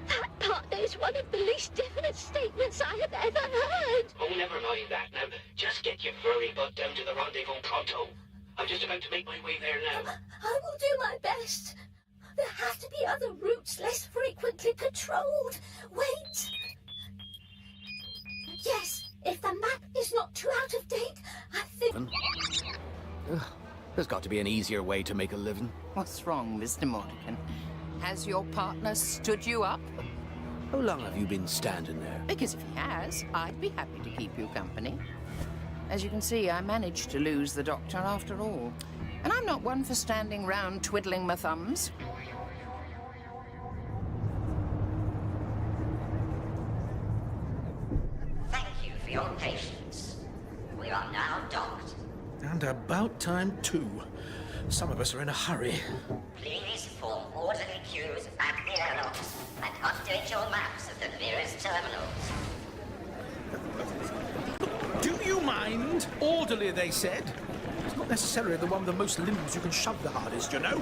That partner is one of the least definite statements I have ever heard. Oh, never mind that now. Just get your furry butt down to the rendezvous pronto. I'm just about to make my way there now. I will do my best. There have to be other routes less frequently patrolled. Wait. Yes, if the map is not too out of date, I think... There's got to be an easier way to make a living. What's wrong, Mr. Mordican? Has your partner stood you up? How long have you been standing there? Because if he has, I'd be happy to keep you company. As you can see, I managed to lose the doctor after all. And I'm not one for standing round twiddling my thumbs. Thank you for your patience. We are now docked. And about time, too. Some of us are in a hurry. Please form orderly queues at the airlocks and update your maps of the nearest terminals. Do you mind? Orderly, they said. It's not necessarily the one with the most limbs you can shove the hardest, you know?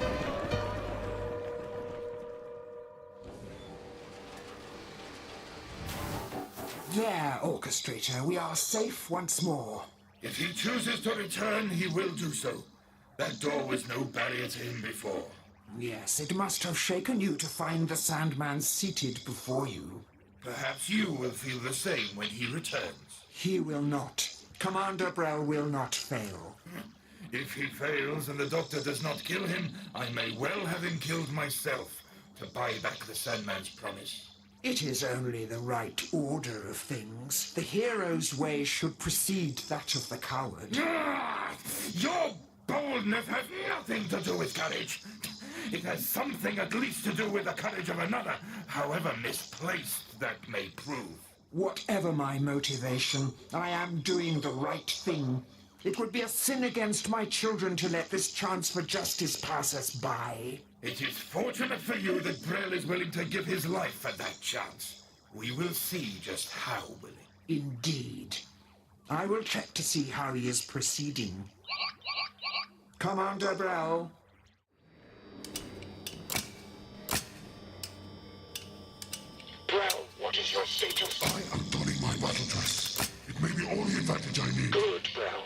There, Orchestrator, we are safe once more. If he chooses to return, he will do so. That door was no barrier to him before. Yes, it must have shaken you to find the Sandman seated before you. Perhaps you will feel the same when he returns. He will not. Commander Brell will not fail. If he fails and the Doctor does not kill him, I may well have him killed myself to buy back the Sandman's promise. It is only the right order of things. The hero's way should precede that of the coward. Your boldness has nothing to do with courage. It has something at least to do with the courage of another, however misplaced that may prove. Whatever my motivation, I am doing the right thing. It would be a sin against my children to let this chance for justice pass us by. It is fortunate for you that Brell is willing to give his life for that chance. We will see just how willing. Indeed. I will check to see how he is proceeding. Commander Brell. Brell, what is your status? I am donning my battle dress. It may be all the advantage I need. Good, Brell.